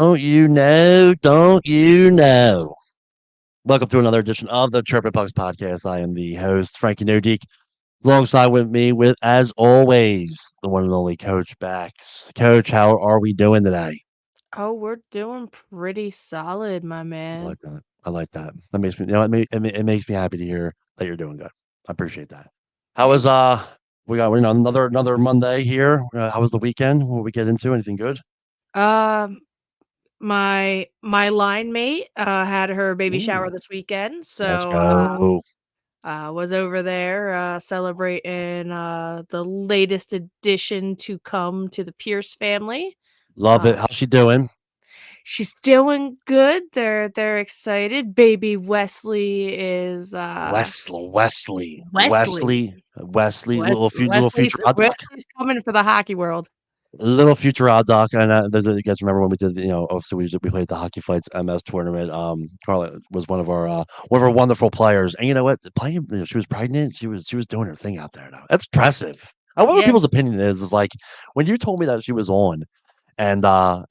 Don't you know? Don't you know? Welcome to another edition of the Chirpin Pucks podcast. I am the host, Frankie Nodeek. Alongside with me, with as always, the one and only Coach Bax. Coach, how are we doing today? Oh, we're doing pretty solid, my I man. like that. I like that. That makes me, it makes me happy to hear that you're doing good. I appreciate that. How was Thanks. we're another Monday here. How was the weekend? What we get into? Anything good? Um, my line mate had her baby shower Ooh, this weekend, let's so go. was over there celebrating the latest addition to come to the Pierce family. Love Uh, it. How's she doing? she's doing good. They're excited. Baby Wesley is Wesley. Wesley, little Wesley's future hot dog, Wesley's coming for the hockey world. little future hot dog. And you guys remember when we did, obviously we played the Hockey Fights MS tournament. Carla was one of our wonderful players, and you know what? Playing, she was pregnant. She was doing her thing out there. Now that's impressive. I wonder what Yeah. people's opinion is like when you told me that she was on. And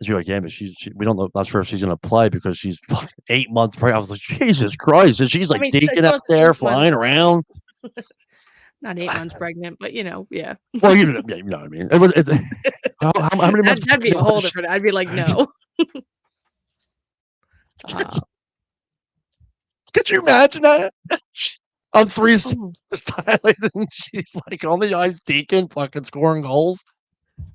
she's like, yeah, but we don't know, not sure if she's gonna play because she's fucking 8 months pregnant. I was like, Jesus Christ, and she's I like mean, deacon she out wasn't there 8 months. flying around. Not 8 months pregnant, but, yeah. Well, yeah, you know what I mean. It was how many months That'd be a pregnant whole was different I'd be like, she? "No." Uh, Could you imagine that? On three oh, dilated, and she's like on the ice deacon, fucking scoring goals.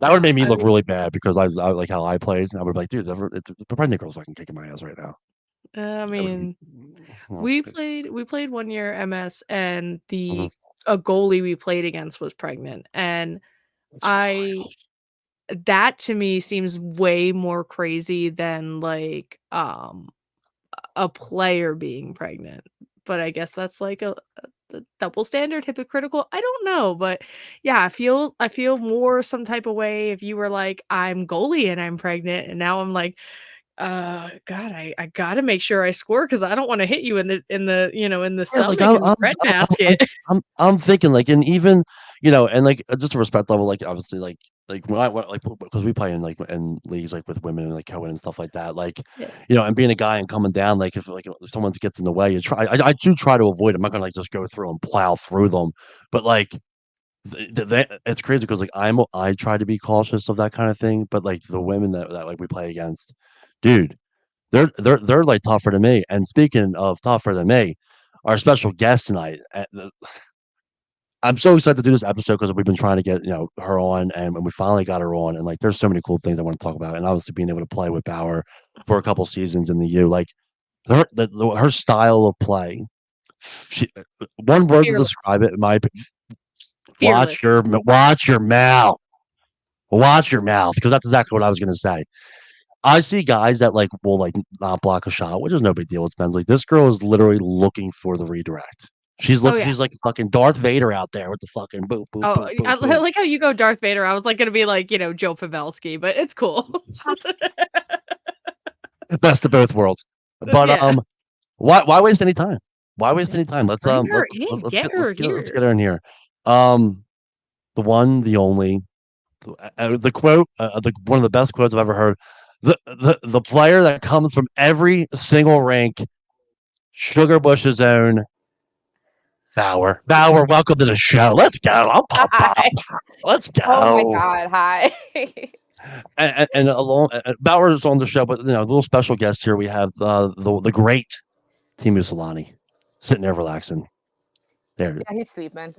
That would have made me I look mean, really bad because I like how I played. I would be like, dude, the pregnant girl's fucking kicking my ass right now. I That would be, mean, well, we played 1 year MS, and mhm. the a goalie we played against was pregnant, and That's I wild. that to me seems way more crazy than, like, a player being pregnant, but I guess that's like a double standard, hypocritical. I don't know, but yeah, I feel more some type of way if you were like, I'm goalie and I'm pregnant, and now I'm like, God, I gotta make sure I score because I don't want to hit you in the Yeah, like stomach in the bread basket. I'm thinking like, and even and like just a respect level, like obviously like when like because we play in like in leagues like with women and like Cohen and stuff like that, like Yeah. and being a guy and coming down, like if someone gets in the way, you try. I do try to avoid. I'm not gonna like just go through and plow through them, but like it's crazy because like I try to be cautious of that kind of thing, but like the women that like we play against, dude. They're like tougher than me. And speaking of tougher than me, our special guest tonight. I'm so excited to do this episode because we've been trying to get her on, and we finally got her on. And like, there's so many cool things I want to talk about, and obviously being able to play with Bauer for a couple seasons in the U, like her style of play. She, one word to Fearless. describe it, in my opinion, Fearless. watch your mouth, because that's exactly what I was gonna say. I see guys that like will like not block a shot, which is no big deal. It's Ben's like this girl is literally looking for the redirect. Oh, yeah. She's like fucking Darth Vader out there with the fucking boop boop Oh, boop I boop boop. like how you go Darth Vader. I was, like, gonna be like, Joe Pavelski, but it's cool. Best of both worlds. But Yeah. why waste any time? Why waste Yeah. any time? Let's Bring her in, get her let's here. get her in here. Um, the one, the only, the quote, one of the best quotes I've ever heard. The player that comes from every single rank, Sugarbush's own Bauer. Bauer, welcome to the show. Let's go. I'm pumped up. Hi. Let's Oh my go. god, hi. And along, Bauer is on the show, but a little special guest here. We have the great Timu Solani sitting there relaxing. There, Yeah, he's sleeping.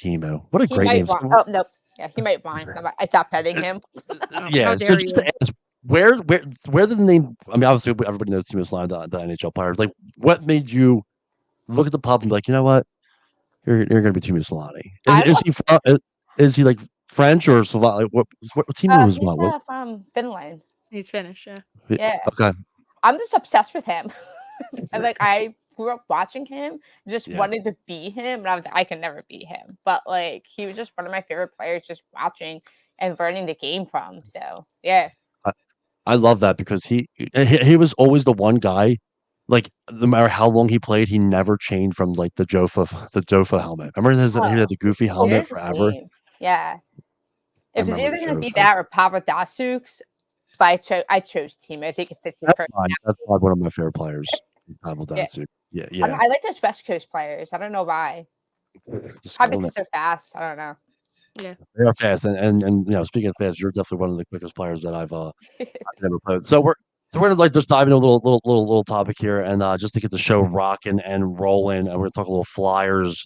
Timo. What a He great might name. want. Oh no, yeah, he might whine. I stopped petting him. Oh, how Yeah. So dare just to you. ask, where did the name? I mean, obviously everybody knows Timu Solani, the NHL players. Like, what made you look at the pub and be like, you know what? You're going to be Timu Solani. I Is love. he is he like French or Slovak? Like, what Timu is He's what? What? from Finland. He's finished, yeah. Yeah, Okay. I'm just obsessed with him. And like I grew up watching him, just Yeah. wanted to be him, and I was like, I can never be him. But like he was just one of my favorite players, just watching and learning the game from. So yeah. I, I love that because he was always the one guy. Like no matter how long he played, he never changed from like the Jofa helmet. Remember he Oh, had the goofy always helmet Yeah. the forever. same. Yeah. I If it's remember the either gonna be Jofas. that or Papadasuk's, But I chose Team. I think it fits his That's fine. personality. That's probably one of my favorite players. Time Yeah. Dynasty. Yeah, I like those West Coast players. I don't know why. Just Probably killing because it. they're fast. I don't know. Yeah. They are fast, and speaking of fast, you're definitely one of the quickest players that I've never played. So we're gonna like just dive into a little topic here, and just to get the show rocking and rolling, and we're gonna talk a little Flyers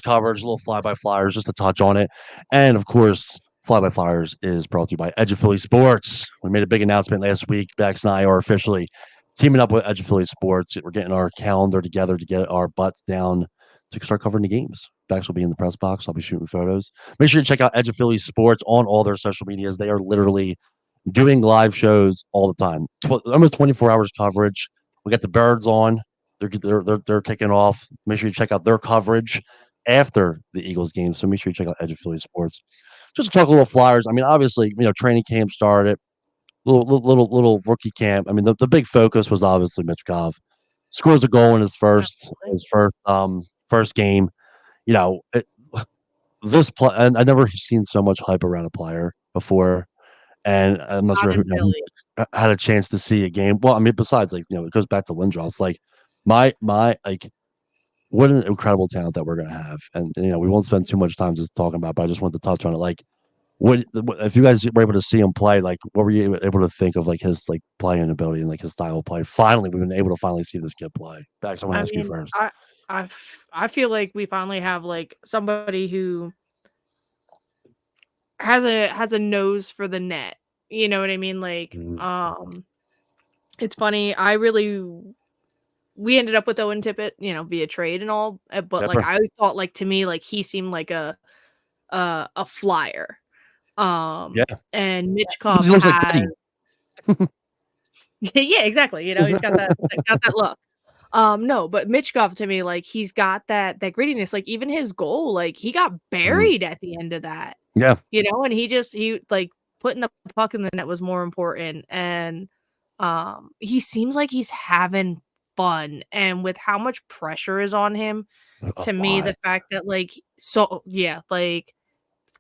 coverage, a little fly by Flyers, just to touch on it, and of course, fly by Flyers is brought to you by Edge of Philly Sports. We made a big announcement last week. Bex and I are officially teaming up with Edge of Philly Sports. We're getting our calendar together to get our butts down to start covering the games. Bex will be in the press box. I'll be shooting photos. Make sure you check out Edge of Philly Sports on all their social medias. They are literally doing live shows all the time. Almost 24 hours coverage. We got the Birds on. They're kicking off. Make sure you check out their coverage after the Eagles game. So make sure you check out Edge of Philly Sports. Just to talk a little Flyers. I mean, obviously, training camp started. Little rookie camp. I mean, the big focus was obviously Mitch Gov. Scores a goal in his first game. You know, this play, and I never seen so much hype around a player before, and I'm not Not sure in Philly. had a chance to see a game. Well, I mean, besides it goes back to Lindros. It's like my like what an incredible talent that we're gonna have, and we won't spend too much time just talking about, but I just want to touch on it. Like, what if you guys were able to see him play? Like, what were you able to think of like his like playing ability and like his style of play? Finally, we've been able to finally see this kid play. Bax, I want to I ask you mean, first. I feel like we finally have like somebody who has a nose for the net. You know what I mean? Like, it's funny. We ended up with Owen Tippett, via trade and all. But like, Tipper. I thought like to me like he seemed like a flyer. Yeah, And because Mitchkov he looks like has Teddy. yeah, exactly. He's got that look. No, but Mitchkov to me, like he's got that grittiness. Like even his goal, like he got Mhm. buried at the end of that. Yeah, And he like putting the puck in the net was more important. And he seems like he's having fun. And with how much pressure is on him, a to me, lot. the fact that like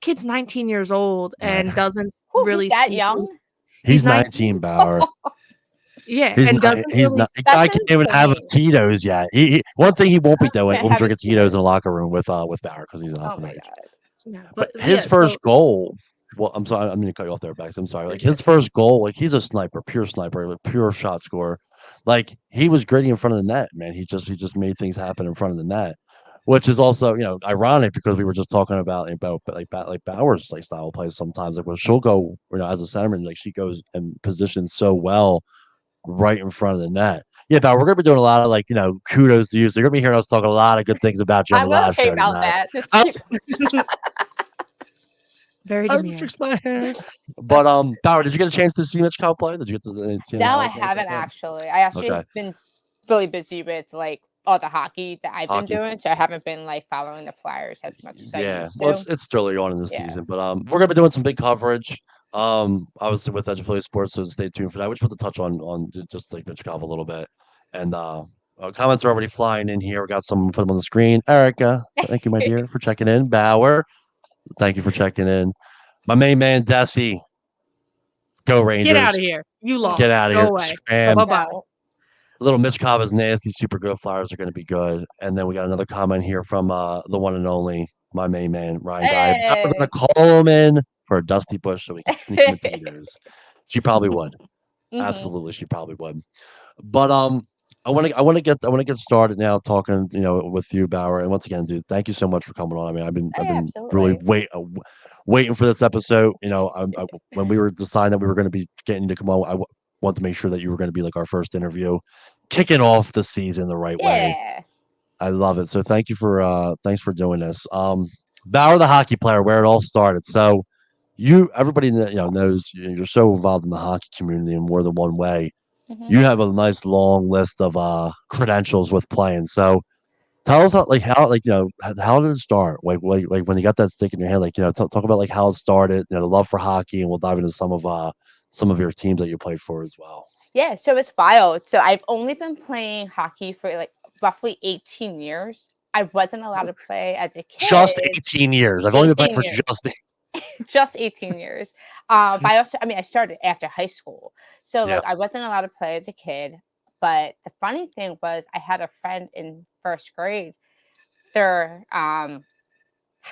kid's 19 years old and Man. doesn't Whew, he's really that seem young. he's He's 19. 19, Bauer. Yeah, He's and not. doesn't He's really not. The That's guy can't even have a insane. Tito's yet. One thing he won't be doing. Can't Will be have his drinking Tito's in Tito's. the locker room with Bauer because he's not Oh my underage. god. yeah, But but his yeah, so first goal. Well, I'm sorry. I'm going to cut you off there, Bex. I'm sorry. Like his first goal, like he's a sniper, like pure shot scorer. Like he was gritty in front of the net, man. He just made things happen in front of the net, which is also ironic because we were just talking about like Bauer's like style of play sometimes. Like when she'll go as a centerman, like she goes and positions so well right in front of the net. Yeah, but we're gonna be doing a lot of kudos to you. So you're gonna be hearing us talk a lot of good things about you on the I'm live okay show about tonight. that. Just I very I demure. fix my hair. But Bauer, did you get a chance to see Mitch Cow play? Did you get to see him no, I live? Like haven't that? actually. I actually Okay, have been really busy with like all the hockey that I've been hockey. doing, so I haven't been like following the Flyers as much as I Yeah, used well, to. it's still early on in the Yeah. season, but we're gonna be doing some big coverage. Obviously with Edge Affiliate Sports, so stay tuned for that. We just want to touch on just like Mitch Cobb a little bit, and comments are already flying in here. We got some put them on the screen. Erica, thank you, my dear, for checking in. Bauer, thank you for checking in. My main man, Desi, go Get out Rangers, of here. You get lost. out of Go here, away. scram. Bye-bye. No. Little Mitch Cobb is nasty, super good. Flyers are going to be good. And then we got another comment here from the one and only, my main man, Ryan Guy. We're going Hey. to call him in for a Dusty Bush so we can sneak him potatoes. She probably would. hmm Absolutely, she probably would. But I want to get started now talking with you, Bauer. And once again, dude, thank you so much for coming on. I mean, I've been Oh, I've yeah, been really absolutely. waiting for this episode. When we were deciding that we were going to be getting you to come on, wanted to make sure that you were going to be like our first interview, kicking off the season the right way. Yeah. I love it. So thanks for doing this. Bauer, the hockey player, where it all started. So everybody knows you're so involved in the hockey community in more than one way. hmm You have a nice long list of credentials with playing. So tell us how did it start? Like when you got that stick in your hand, talk about like how it started, the love for hockey, and we'll dive into some of your teams that you played for as well. Yeah, so it's wild. So I've only been playing hockey for like roughly 18 years. I wasn't allowed to play as a Just kid. 18 years. I've only been playing 18 for years. just just 18 years. But I started after high school. So Yeah. like I wasn't allowed to play as a kid. But the funny thing was I had a friend in first grade. They're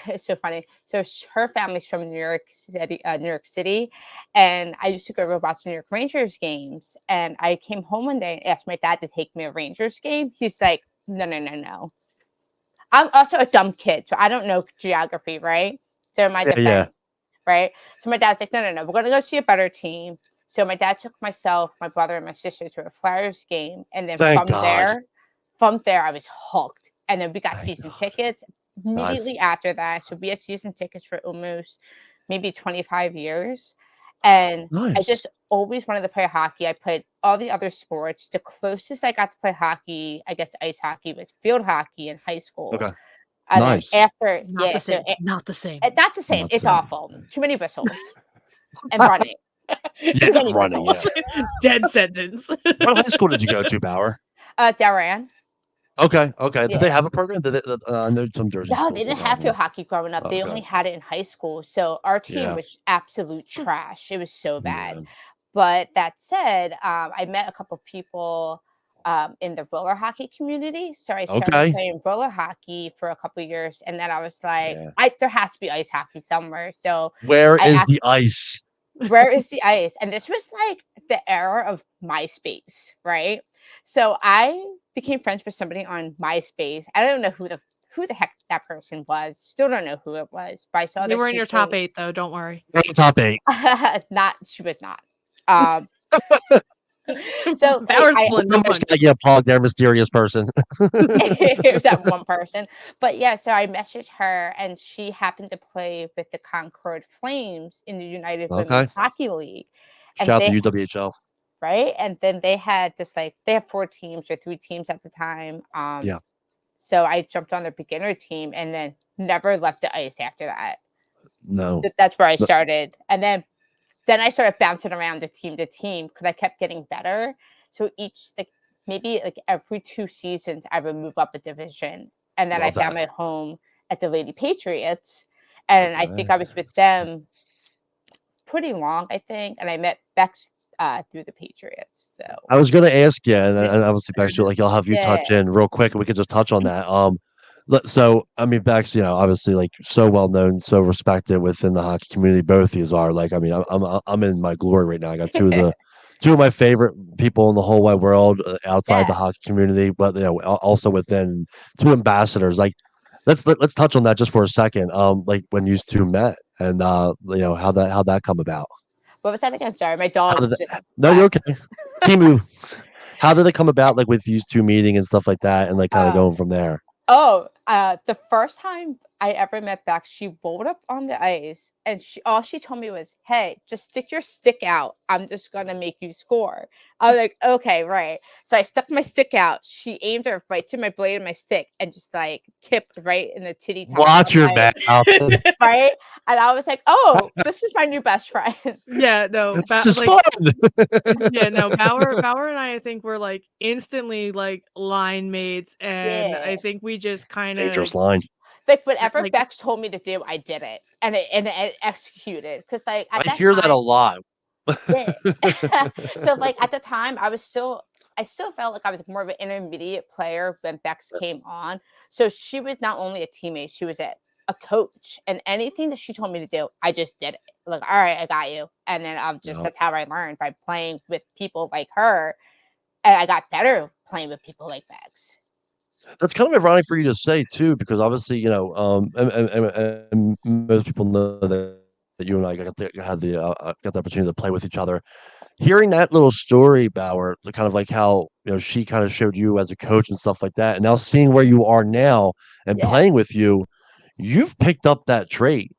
it's so funny. So her family's from New York City, and I used to go to watch New York Rangers games. And I came home one day and asked my dad to take me a Rangers game. He's like, "No, no, no, no." I'm also a dumb kid, so I don't know geography, right? So in my Yeah. defense, right? So my dad's like, "No, no, no, we're gonna go see a better team." So my dad took myself, my brother, and my sister to a Flyers game, and then Thank God. from there, I was hooked. And then we got Thank season God. tickets Nice. immediately after that. So we had season tickets for almost maybe 25 years. And I Nice. just always wanted to play hockey. I played all the other sports. The closest I got to play hockey, I guess ice hockey, was field hockey in high school. Okay. And then Nice. after, Not yeah, the so same. Not the same. not the same. Not It's saying. awful. Too many whistles and running. Too Yeah, many running. whistles. Yeah. Dead sentence. What high school did you go to, Bauer? Darran. Okay. Okay. Did they Yeah. have a program? Did they, I know some Jersey No, they schools didn't did have have field one. hockey growing up. They Okay. only had it in high school. So our team Yeah. was absolute trash. It was so bad. Yeah. But that said, I met a couple people in the roller hockey community. So I started Okay. playing roller hockey for a couple years, and then I was like, Yeah. there has to be ice hockey somewhere. So Where I is asked, the ice? where is the ice? And this was like the era of MySpace, right? So I became friends with somebody on MySpace. I don't know who the heck that person was. Still don't know who it was. But I saw They that were in she your top played. 8 though, don't worry. Top 8. Not she was not. Um, so like Bauer's I pulling How no much can I punches. get plugged there, mysterious person? it was that one person. But yeah, so I messaged her and she happened to play with the Concord Flames in the United Okay. Women's Hockey League. And Shout out to they UWHL. right? And then they had this like they have 4 teams or 3 teams at the time. Yeah. So I jumped on their beginner team and then never left the ice after that. No. That's where I No. started. And then I started bouncing around to team because I kept getting better. So each like maybe like every 2 seasons I would move up a division. And then I Love found that. my home at the Lady Patriots. And I think Okay. I was with them pretty long, I think. And I met Bex through the Patriots. So I was gonna ask you, and, yeah. and obviously Bex, like I'll have you touch Yeah. in real quick, and we could just touch on that. So I mean, Bex, obviously like so well known, so respected within the hockey community. Both these are like, I mean, I'm in my glory right now. I got two of my favorite people in the whole wide world outside the Yeah. hockey community, but also within, two ambassadors. Like, let's touch on that just for a second. Like when you two met, and how that come about. What was that again? Sorry, my How dog did just No, you're asked. okay. Timu, how did it come about, like with these two meeting and stuff like that, and like kind of Uh, going from there? the first time I ever met Bex, she rolled up on the ice and she told me was, "Hey, just stick your stick out. I'm just gonna make you score." I was like, "Okay, right." So I stuck my stick out. She aimed it right to my blade of my stick and just like tipped right in the titty top of Watch your my mouth. right. And I was like, "Oh, this is my new best friend." Yeah, no, This is like fun. yeah, no, Bauer and I think we're like instantly like line mates, and Yeah. I think we just kind of Dangerous line. Like whatever like Bex told me to do, I did it and it executed. Because like I at that hear that a time, lot. yeah. So like at the time, I still felt like I was more of an intermediate player when Bex came on. So she was not only a teammate, she was a coach. And anything that she told me to do, I just did it. Like, all right, I got you. And then No. that's how I learned by playing with people like her. And I got better playing with people like Bex. That's kind of ironic for you to say too, because obviously, and most people know that you and I got the opportunity to play with each other. Hearing that little story, Bauer, the kind of like how she kind of showed you as a coach and stuff like that, and now seeing where you are now and Yeah. playing with you, you've picked up that trait.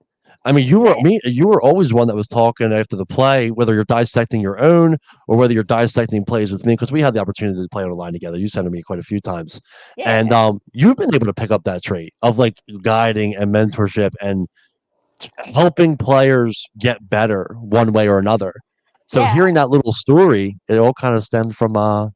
I mean, Yeah. you were always one that was talking after the play, whether you're dissecting your own or whether you're dissecting plays with me, because we had the opportunity to play on the line together. You sent me quite a few times, and Yeah. you've been able to pick up that trait of like guiding and mentorship and helping players get better one way or another. So Yeah. hearing that little story, it all kind of stemmed from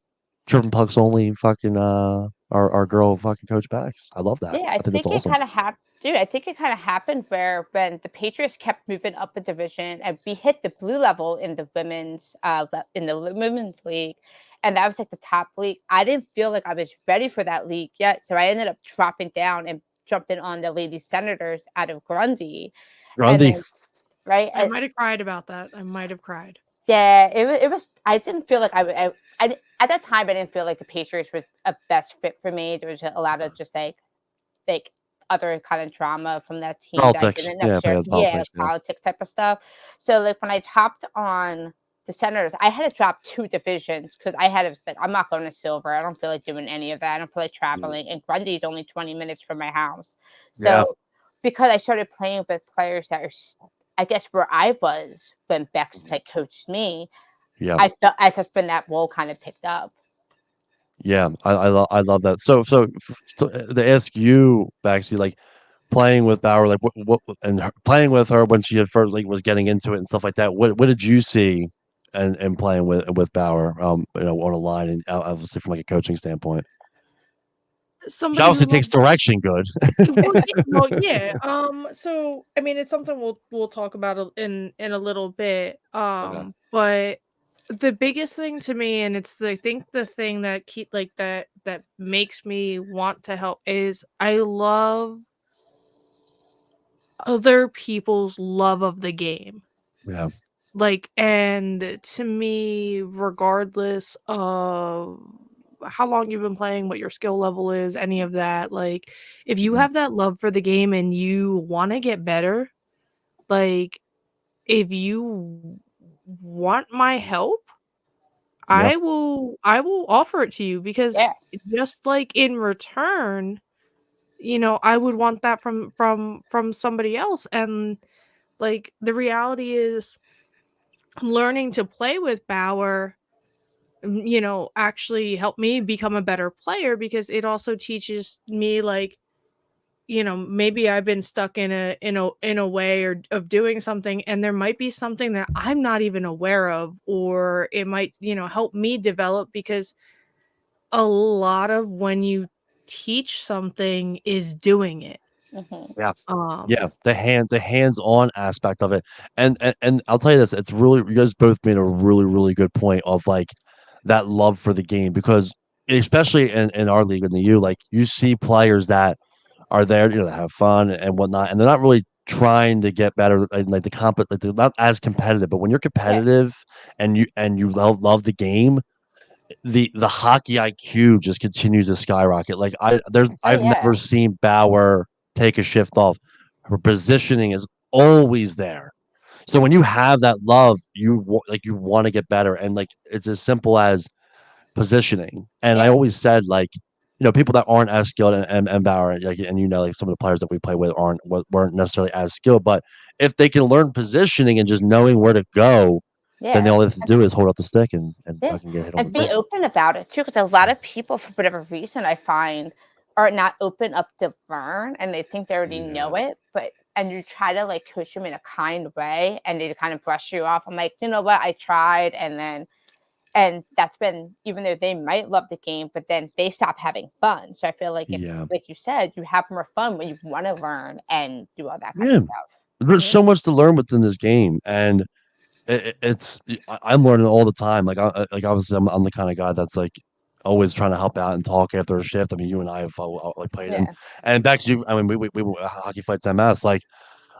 Tripping Pucks only fucking our girl fucking Coach Bax. I love that. Yeah, I I think that's think it awesome. kind of happened. Dude, I think it kind of happened where when the Patriots kept moving up a division and we hit the blue level in the women's league, and that was like the top league. I didn't feel like I was ready for that league yet, so I ended up dropping down and jumping on the Lady Senators out of Grundy, and Grundy. then right, I might have cried about that. I might have cried. yeah, it was. I didn't feel like at that time I didn't feel like the Patriots was a best fit for me. There was a lot of just like other kind of drama from that team that I Politics. didn't Yeah, necessarily, politics. like Yeah. politics type of stuff. So like when I topped on the Senators, I had to drop 2 divisions because I had to like, I'm not going to silver. I don't feel like doing any of that. I don't feel like traveling. And Grundy is only 20 minutes from my house. Yeah. So because I started playing with players that are, I guess, where I was when Bex like coached me, Yeah. I just been that role kind of picked up. Yeah. I love that. So to ask you, Baxi, like playing with Bauer, like and playing with her when she had first like was getting into it and stuff like that. What did you see and playing with Bauer, on a line and obviously from like a coaching standpoint? She Somebody obviously who takes direction good. yeah. So I mean, it's something we'll talk about in a little bit. Okay. But the biggest thing to me, and it's I think the thing that that makes me want to help is I love other people's love of the game. Yeah. Like, and to me, regardless of how long you've been playing, what your skill level is, any of that, like, if you Mhm. have that love for the game and you wanna get better, like, if you want my help, Yeah. I will offer it to you because Yeah, just like in return, I would want that from somebody else, and, like, the reality is learning to play with Bauer, actually helped me become a better player because it also teaches me like, maybe I've been stuck in a way or of doing something and there might be something that I'm not even aware of, or it might, help me develop because a lot of when you teach something is doing it. hmm Yeah. Um Yeah, the hands-on aspect of it, and I'll tell you this, it's really you guys both made a really, really good point of, like, that love for the game because especially in our league in the U, like, you see players that are there, to have fun and whatnot, and they're not really trying to get better, and, like, like, they're not as competitive, but when you're yeah, competitive and you love the game, the hockey IQ just continues to skyrocket. Like oh I've yeah, never seen Bauer take a shift off. Her positioning is always there. So when you have that love, you want to get better, and like it's as simple as positioning. And I yeah, always said like, people that aren't as skilled and Bauer, like, and like some of the players that we play with weren't necessarily as skilled, but if they can learn positioning and just knowing where to go, then yeah. all they have to do is hold up the stick and Yeah, fucking get hit on the and be goal. open about it too, because a lot of people, for whatever reason, I find, are not open up to learn, and they think they already know Yeah. it. But and you try to like coach them in a kind way, and they kind of brush you off. I'm like, you know what? I tried, and that's been, even though they might love the game, but then they stop having fun. So I feel like if, Yeah. like you said, you have more fun when you want to learn and do all that kind of Yeah. stuff. There's hmm so much to learn within this game, and I'm learning all the time. Like obviously I'm the kind of guy that's like always trying to help out and talk after a shift. I mean, you and I have like played Yeah, and back to you. I mean, we hockey fights MS. Like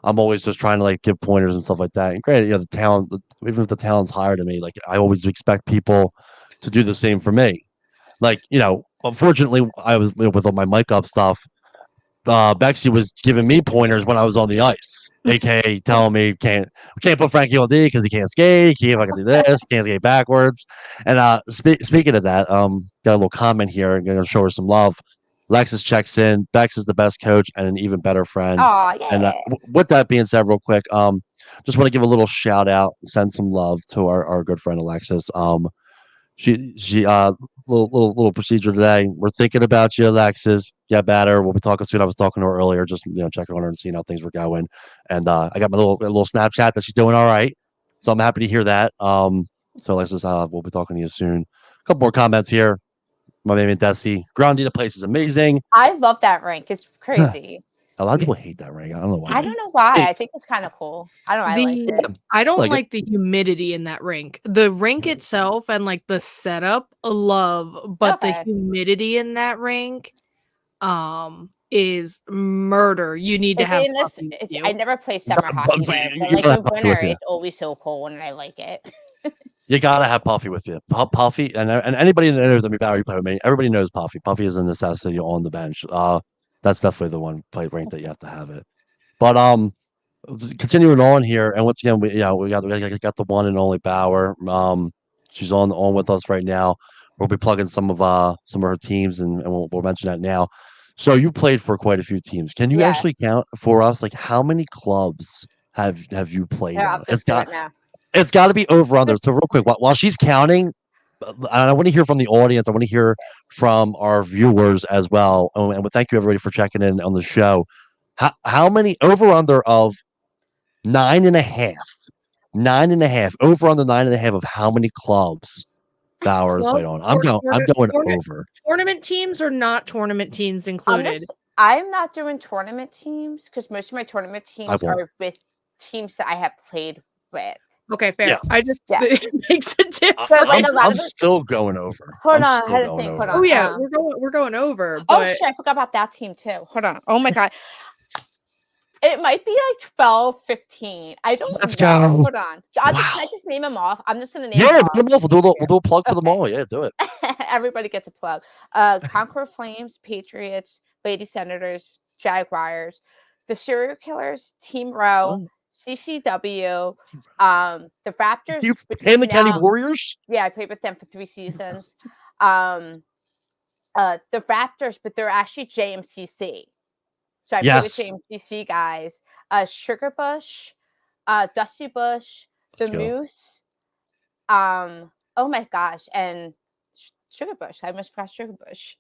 I'm always just trying to like give pointers and stuff like that. And granted, the talent, even if the talent's higher to me, like I always expect people to do the same for me. Like unfortunately, I was with all my mic up stuff. Bexy was giving me pointers when I was on the ice, aka telling me we can't put Frankie on D because he can't skate, he can't fucking do this, he can't skate backwards. And speaking of that, got a little comment here. I'm gonna show her some love. Lexus checks in. Bex is the best coach and an even better friend. oh And yeah, with that being said, real quick, just want to give a little shout out, send some love to our good friend Alexis. She little procedure today. We're thinking about you, Alexis. Get better. We'll be talking soon. I was talking to her earlier, just checking on her and seeing how things were going. And I got my little Snapchat that she's doing all right. So I'm happy to hear that. So Alexis, we'll be talking to you soon. A couple more comments here. My name is Desi. Grounding the place is amazing. I love that rank. It's crazy. A lot of Yeah. people hate that ring. I don't know I why. don't know why. It I think it's kind of cool. I don't know. I like it. I don't like it. like the humidity in that rink. The rink itself and like the setup, love, but the Okay. humidity in that rink, is murder. You need to Is have it in this? Puffy with It's, I you. never play But, summer but hockey there, but you like gotta in have Puffy winter, with you. it's always so cold, and I like it. You gotta have Puffy with you. Puffy and anybody that knows. I mean, Barry, you play with me. Everybody knows Puffy. Puffy is a necessity on the bench. That's definitely the one play rank that you have to have it. But continuing on here, and once again, we got the one and only Bauer. She's on with us right now. We'll be plugging some of her teams, and we'll mention that now. So you played for quite a few teams. Can you Yeah. actually count for us, like how many clubs have you played Here, I'll on? just do it now. It's got to be over under. Just So real quick, while she's counting, I want to hear from the audience. I want to hear from our viewers as well. And we thank you everybody for checking in on the show. How many over under of 9.5, 9.5 over under 9.5 of how many clubs Bauer has played Clubs on? or I'm going over. tournament teams or not tournament teams included? I'm not doing tournament teams because most of my tournament I teams won't. are with teams that I have played with. Okay, fair. Yeah, I just Yeah. it makes a So like difference. a lot I'm of the still going over. hold I'm on, I still had to going think. Hold over. Oh on. yeah, we're going over, Oh but shit, I forgot about that team too. Hold on. Oh my god. It might be like 12, 15. I don't Let's know. go. Hold on. Can I Wow. just name them off? I'm just gonna name them Yeah, off. we'll do a plug for them Okay. all. Yeah, do it. Everybody gets a plug. Concord Flames, Patriots, Lady Senators, Jaguars, the Serial Killers, Team Row, Oh, CCW, the Raptors, you which is and the County now Warriors. yeah, I played with them for 3 seasons. Um, the Raptors, but they're actually JMCC. So I played with Yes. JMCC guys. Sugarbush, Dusty Bush, the Let's go. Moose. Oh my gosh, and Sugarbush. I almost forgot Sugarbush.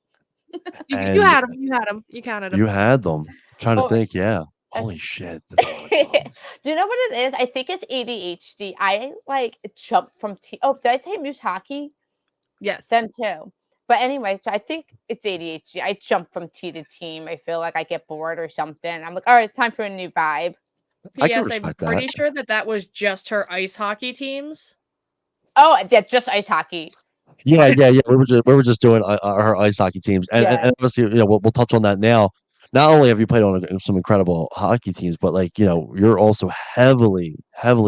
you And had them. You had them. You counted you them. had them. I'm trying to Oh, think. Yeah. uh, Holy shit. That's a lot of clubs. you know what it is? I think it's ADHD. I like jump from Oh, did I tell you Moose Hockey? Yes. Them too. But anyway, so I think it's ADHD. I jump from team to team. I feel like I get bored or something. I'm like, all right, it's time for a new vibe. I can P.S. I'm respect that. pretty sure that was just her ice hockey teams. Oh, yeah, just ice hockey. Yeah. We were just doing our ice hockey teams, and obviously, we'll touch on that now. Not only have you played on some incredible hockey teams, but like you're also heavily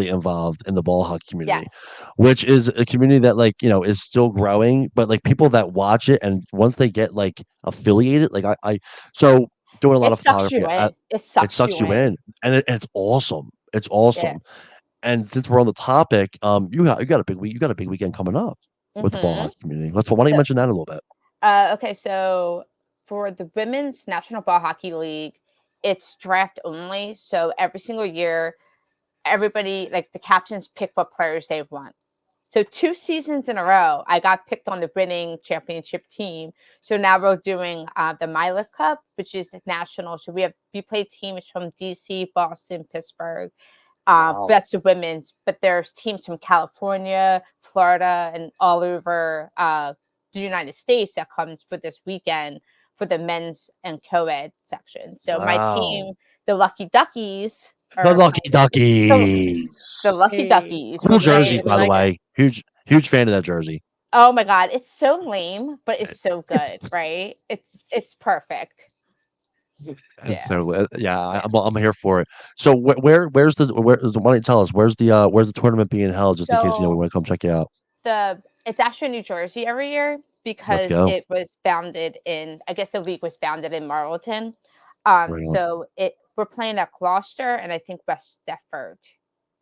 involved in the ball hockey community, Yes. which is a community that is still growing. But like people that watch it, and once they get like affiliated, like I so doing a lot It of sucks photography, you in. It it sucks sucks you you in. in, and it's awesome. It's Yeah. awesome. And since we're on the topic, you got a big week. You got a big weekend coming up with the ball Mm-hmm. hockey community. Why don't you So, mention that a little bit? okay, so for the Women's National Ball Hockey League, it's draft only. So every single year, everybody, like the captains, pick what players they want. So 2 seasons in a row, I got picked on the winning championship team. So now we're doing the Mila Cup, which is national. So we play teams from DC, Boston, Pittsburgh. Wow. That's the women's, but there's teams from California, Florida, and all over the United States that comes for this weekend for the men's and co-ed section. So my Wow. team, the Lucky Duckies, The are Lucky the Duckies. Lucky Hey, Duckies Cool will be hey, jerseys, I by the like it. way. Huge fan of that jersey. oh my god, it's so lame, but it's so good, right? It's perfect. And Yeah. so yeah, Yeah. I'm here for it. So why don't you tell us where's the tournament being held, just in case we So want to come check you out. it's actually in New Jersey every year Let's because go. it was founded in I guess the league was founded in Marlton. Right on. So we're playing at Gloucester and I think West Deptford.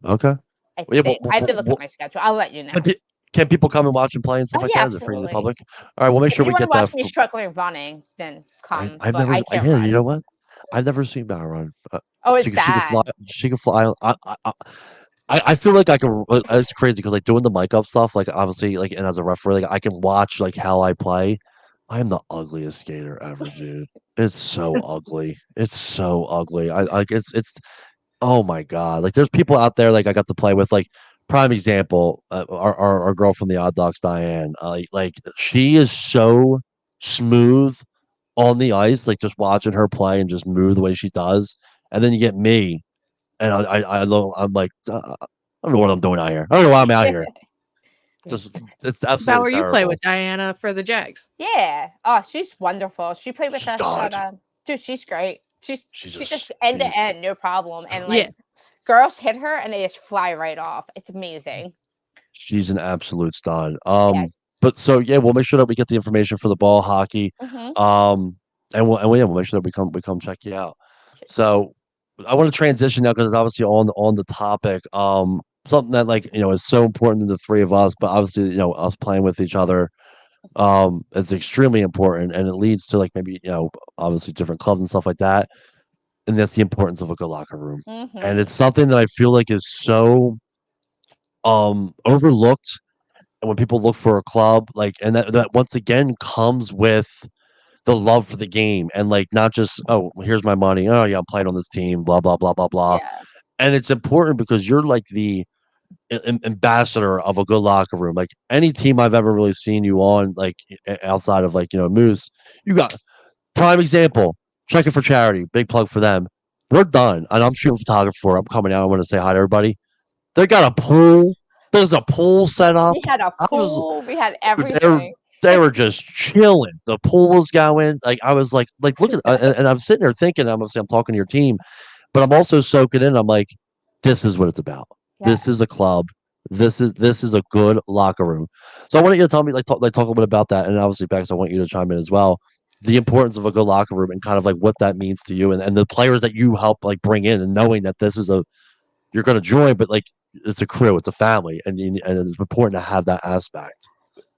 Okay. I Yeah, think I have to look at my schedule. I'll let you can, know. pe- can people come and watch and play and stuff Oh like yeah, that? Is it free to the absolutely. public? All right, we'll make If sure you we want to get watch that. me struggling running, then come. I've But never. I can't Yeah, you run. know what? I've never seen Bauer run. Oh, it's She can fly. bad. She can fly. I feel like I can. It's crazy because like doing the mic up stuff, like obviously, like and as a referee, like I can watch like how I play. I am the ugliest skater ever, dude. It's so ugly. It's so ugly. I like it's. Oh my god! Like there's people out there like I got to play with. Like prime example, our girl from the Odd Docs, Diane. Like she is so smooth on the ice, like just watching her play and just move the way she does. And then you get me, and I'm like, I don't know what I'm doing out here. I don't know why I'm out here. Just it's absolutely Bauer, you play terrible. with Diana for the Jags. Yeah. Oh, she's wonderful. She played with us Stud. at dude, she's great. She's She just just end she's to end, no problem. And Yeah. like girls hit her and they just fly right off. It's amazing. she's an absolute stud. Yeah. But so yeah, we'll make sure that we get the information for the ball hockey. Mm-hmm. We'll make sure that we come check you out. So I want to transition now because it's obviously on the topic. Something that like is so important to the three of us, but obviously us playing with each other is extremely important, and it leads to like maybe obviously different clubs and stuff like that, and that's the importance of a good locker room. And Mm-hmm. it's something that I feel like is so overlooked. And when people look for a club, like, and that once again comes with the love for the game, and like not just, oh, here's my money, oh yeah, I'm playing on this team, blah blah blah blah blah. Yeah. And it's important because you're like the ambassador of a good locker room. Like any team I've ever really seen you on, like outside of like Moose, you got prime example. Checking for charity, big plug for them. We're done, and I'm shooting photographer. I'm coming out. I want to say hi to everybody. They got a pool. There's a pool set up. We had a I was pool. We had they're everything. they were just chilling. The pool was going. Like I was like look at and I'm sitting there thinking I'm talking to your team, but I'm also soaking in. I'm like, this is what it's about. Yeah. This is a club. This is a good locker room. So I want you to tell me talk a little bit about that, and obviously Bex, I want you to chime in as well. The importance of a good locker room and kind of like what that means to you, and the players that you help like bring in, and knowing that this is a you're going to join, but like it's a crew, it's a family, and it's important to have that aspect.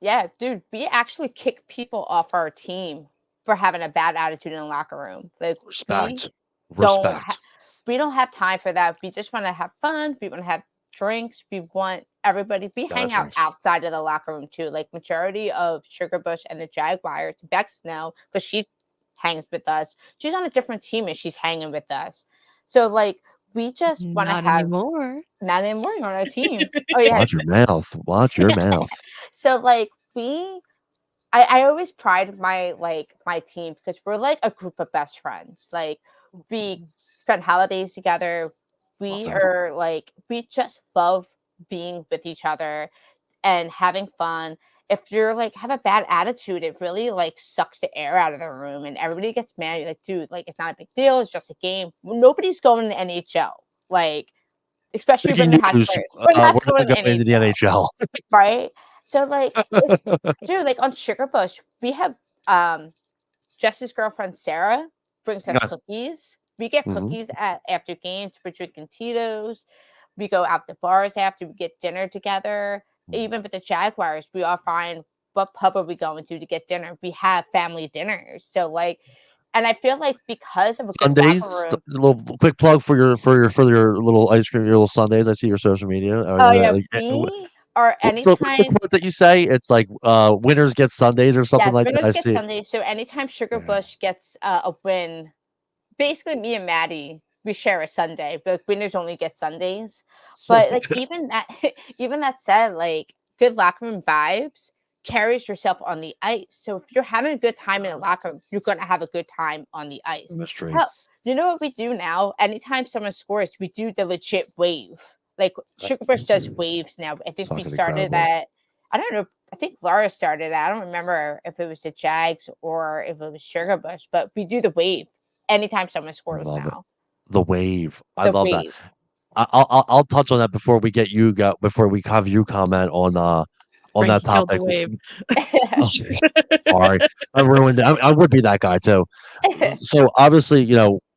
Yeah, dude, we actually kick people off our team for having a bad attitude in the locker room. Like we Respect, don't respect. we don't have time for that. We just want to have fun. We want to have drinks. We want everybody. We Gotta hang out drinks. outside of the locker room too. Like majority of Sugarbush and the Jaguars, Bex now because she hangs with us. She's on a different team and she's hanging with us. So like we just want to Not have anymore. not anymore on our team. Oh yeah. Watch your mouth. Watch your mouth. So like I always pride my team because we're like a group of best friends. Like we spend holidays together. Love We that. are like we just love being with each other and having fun. If you're like have a bad attitude, it really like sucks the air out of the room and everybody gets mad. You're like, dude, like it's not a big deal, it's just a game. Nobody's going to NHL. Like, especially Breaking women hockey news: players. We're not we're going not to going into the NHL. NHL. Right? So like it's dude, like on Sugarbush, we have Jess's girlfriend Sarah brings us Yeah. cookies. We get Mhm. cookies at after games. We're drinking Tito's. We go out to bars after. We get dinner together. Even with the Jaguars, we all find what pub are we going to get dinner. We have family dinners. So like, and I feel like because of a good locker Sundays, room. a little quick plug for your little ice cream, your little Sundays. I see your social media. Oh yeah, Like, we are what's the anytime. quote that you say? It's like winners get Sundays or something Yes, like that. winners I get see it. Sundays. So anytime Yeah. Sugarbush gets a win, basically me and Maddie, we share a Sunday, but winners only get Sundays. So But like even that even that said, like good locker room vibes carries yourself on the ice. So if you're having a good time in a locker room, you're gonna have a good time on the ice. mystery. Hell, you know what we do now? Anytime someone scores, we do the legit wave. Like Sugarbush does waves now. I think we Fucking started incredible. that. I don't know. I think Laura started it. I don't remember if it was the Jags or if it was Sugarbush, but we do the wave anytime someone scores Love it. now. The wave. I The love that. wave. I'll touch on that before we get you go before we have you comment on that Frankie killed the topic. wave. Oh, sorry, I ruined it. I would be that guy too. So obviously,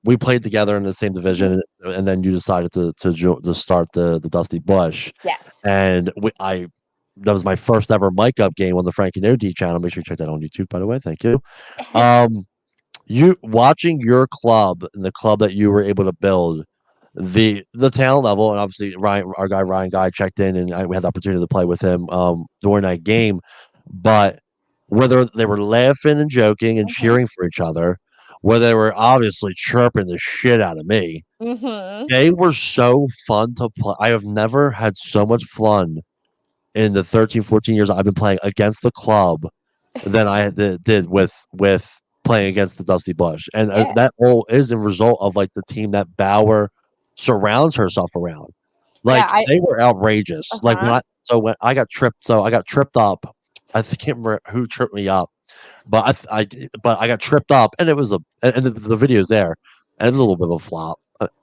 we played together in the same division, and then you decided to start the Dusty Bush, Yes. and that was my first ever mic up game on the Frankie No D channel. Make sure you check that on YouTube, by the way. Thank you. Um, you watching your club and the club that you were able to build, the talent level, and obviously Ryan, our guy Ryan Guy checked in, and we had the opportunity to play with him during that game. But whether they were laughing and joking and Mhm. cheering for each other, whether they were obviously chirping the shit out of me, Mhm. they were so fun to play. I have never had so much fun in the 13, 14 years I've been playing against the club than I did with playing against the Dusty Bush, and Yeah. that all is a result of like the team that Bauer surrounds herself around. Yeah. Like they were outrageous. Like Uh-huh. when I got tripped up. I can't remember who tripped me up, but I got tripped up, and it was and the video's there, and it was a little bit of a flop,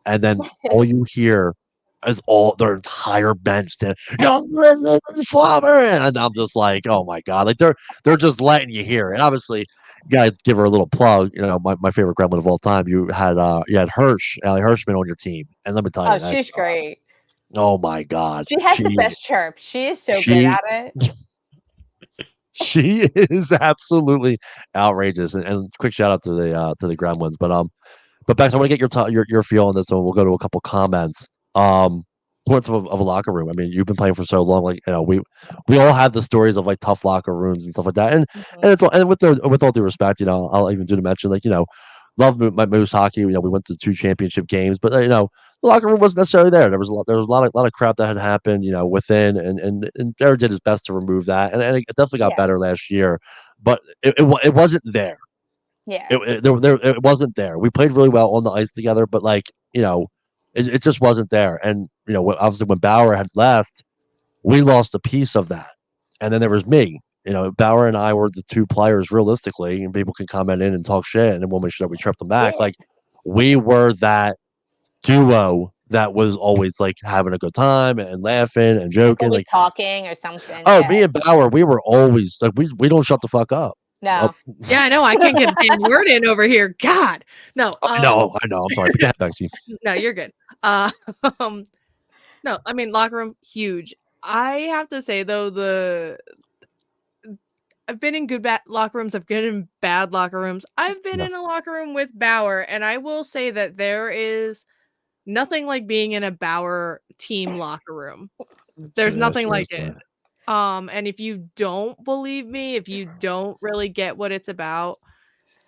and then all you hear is all their entire bench stand, young Grizzly Flopper, and I'm just like, oh my god, like they're just letting you hear it. And obviously, you gotta give her a little plug. You know, my favorite gremlin of all time. You had Allie Hirschman on your team, and let me tell Oh, you that. she's great. Oh my god, She has the best chirp. She is so good she at it. she is absolutely outrageous. And quick shout out to the gremlins, but Bex, I want to get your feel on this, and we'll go to a couple comments. Points of a locker room. I mean, you've been playing for so long, like we all have the stories of like tough locker rooms and stuff like that, and Mhm. and it's all, and with all due respect, I'll even do to mention like love my Moose hockey. We went to 2 championship games, but the locker room wasn't necessarily there. There was a lot of crap that had happened, within, and Jared did his best to remove that, and it definitely got Yeah. better last year, but it wasn't there. Yeah. It wasn't there. We played really well on the ice together, but it just wasn't there. And obviously when Bauer had left, we lost a piece of that. And then there was me. Bauer and I were the 2 players realistically, and people can comment in and talk shit, and then we'll make sure that we trip them back. Yeah. Like we were that duo that was always like having a good time and laughing and joking. Always Like, talking or something. oh, Yeah. me and Bauer, we were always like we don't shut the fuck up. No. Yeah, I know. I can't get a damn word in over here. God. No. I know. I'm sorry. But go ahead, Bexy. No, you're good. Um, no, I mean locker room huge. I have to say though, I've been in good locker rooms. I've been in bad locker rooms. I've been No. in a locker room with Bauer, and I will say that there is nothing like being in a Bauer team locker room. There's nothing like it. And if you don't believe me, if you don't really get what it's about,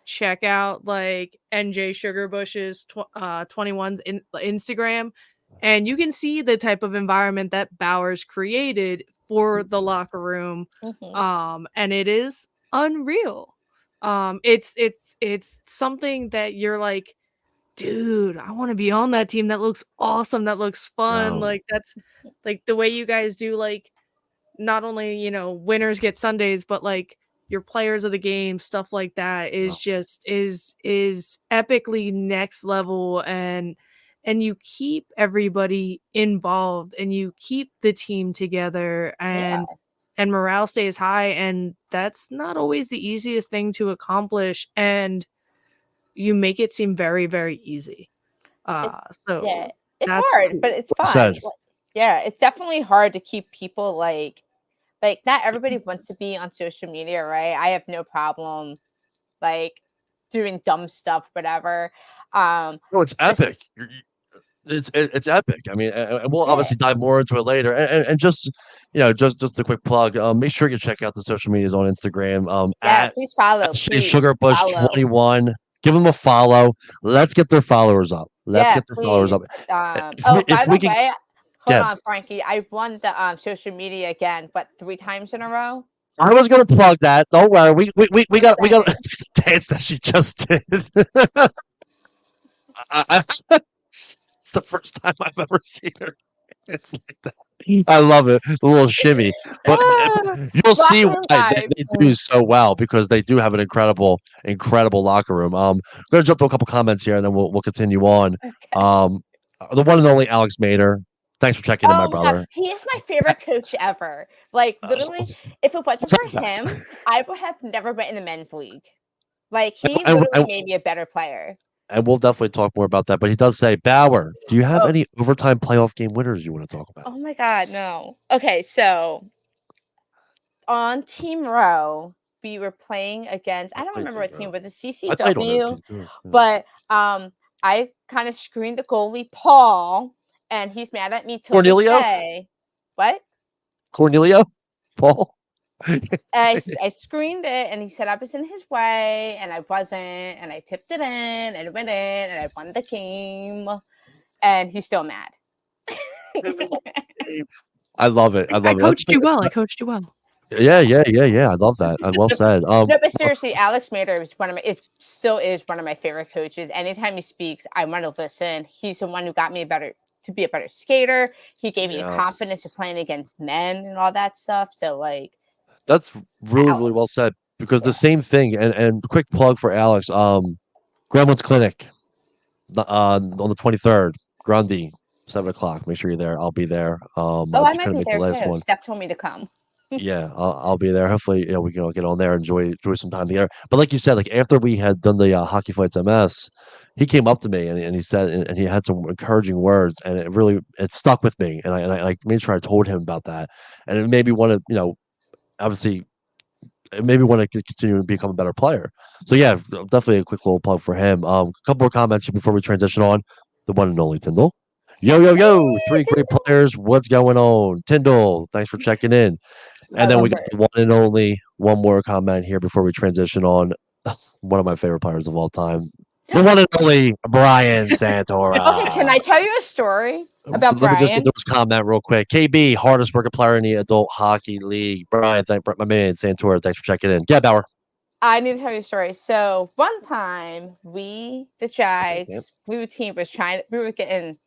check out like NJ Sugarbush's 21's Instagram, and you can see the type of environment that Bauer's created for the locker room. Mhm. And it is unreal. It's something that you're like, dude, I want to be on that team. That looks awesome. That looks fun. No. Like that's like the way you guys do like not only, winners get Sundays, but like your players of the game, stuff like that is No. just is epically next level, and you keep everybody involved and you keep the team together, Yeah. and morale stays high, and that's not always the easiest thing to accomplish, and you make it seem very, very easy. It, yeah. So It's that's hard, but cool. it's fun. Said. Yeah, it's definitely hard to keep people like not everybody wants to be on social media, right? I have no problem like doing dumb stuff, whatever. No, it's But epic. It's epic. I mean, and we'll yeah, obviously dive more into it later. And just just a quick plug. Make sure you check out the social medias on Instagram. yeah, At please follow, please Sugarbush follow. 21. Give them a follow. Let's get their followers up. Let's Yeah, get their followers please. up. If By we the can way, hold get, on, Frankie. I won the social media again, but 3 times in a row. I was gonna plug that. Don't worry. Just We got saying. dance that she just did. It's the first time I've ever seen her. It's like that. I love it. A little shimmy. But you'll see Locker why room they vibes. do so well because they do have an incredible locker room. I'm gonna jump to a couple comments here and then we'll continue on. Okay. Um, the one and only Alex Mader. Thanks for checking in, my Oh my god, brother. he is my favorite coach ever. Like literally, if it wasn't for him, I would have never been in the men's league. Like he And, literally and, made me a better player. and we'll definitely talk more about that. But he does say, Bauer, do you have Oh, any overtime playoff game winners you want to talk about? oh my god, no. Okay, so on Team Row, we were playing against I don't remember what team, was it I played on that CCW? team too. Yeah. But I kind of screened the goalie Paul, and he's mad at me till this Cornelio? day. What? Cornelio? Paul? I screened it, and he said I was in his way, and I wasn't, and I tipped it in, and it went in, and I won the game, and he's still mad. I love it. I I love it. coached you well. I coached you well. Yeah. I love that. Well said. No, but seriously, Alex Mader is still is one of my favorite coaches. Anytime he speaks, I want to listen. He's the one who got me to be a better skater. He gave me the Yeah, confidence of playing against men and all that stuff. So like, that's really, really Alex, well said because the yeah. same thing. And quick plug for Alex. Gremlin's Clinic on the 23rd, Grundy, 7 o'clock. Make sure you're there. I'll be there. Oh, I I might couldn't be make the there last too. one. Steph told me to come. Yeah, I'll be there. Hopefully, we can all get on there, enjoy some time together. But like you said, like after we had done the Hockey Fights MS, he came up to me and he said, and he had some encouraging words, and it stuck with me, and I like made sure I told him about that, and it made me want to, obviously, it made me want to continue to become a better player. So yeah, definitely a quick little plug for him. A couple more comments here before we transition on the one and only Tyndall. Yo, Hey, three great Tyndall. players. What's going on, Tyndall? Thanks for checking in. I And then love we got Brian. the one and only one more comment here before we transition on one of my favorite players of all time, the one and only Brian Okay, can Santora. I tell you a story about Let me just get Brian? this comment real quick. KB, hardest working player in the adult hockey league. Brian, thank my man Santora. Thanks for checking in. Yeah, Bauer. I need to tell you a story. So one time, the Yep. Jags blue team was trying. We were getting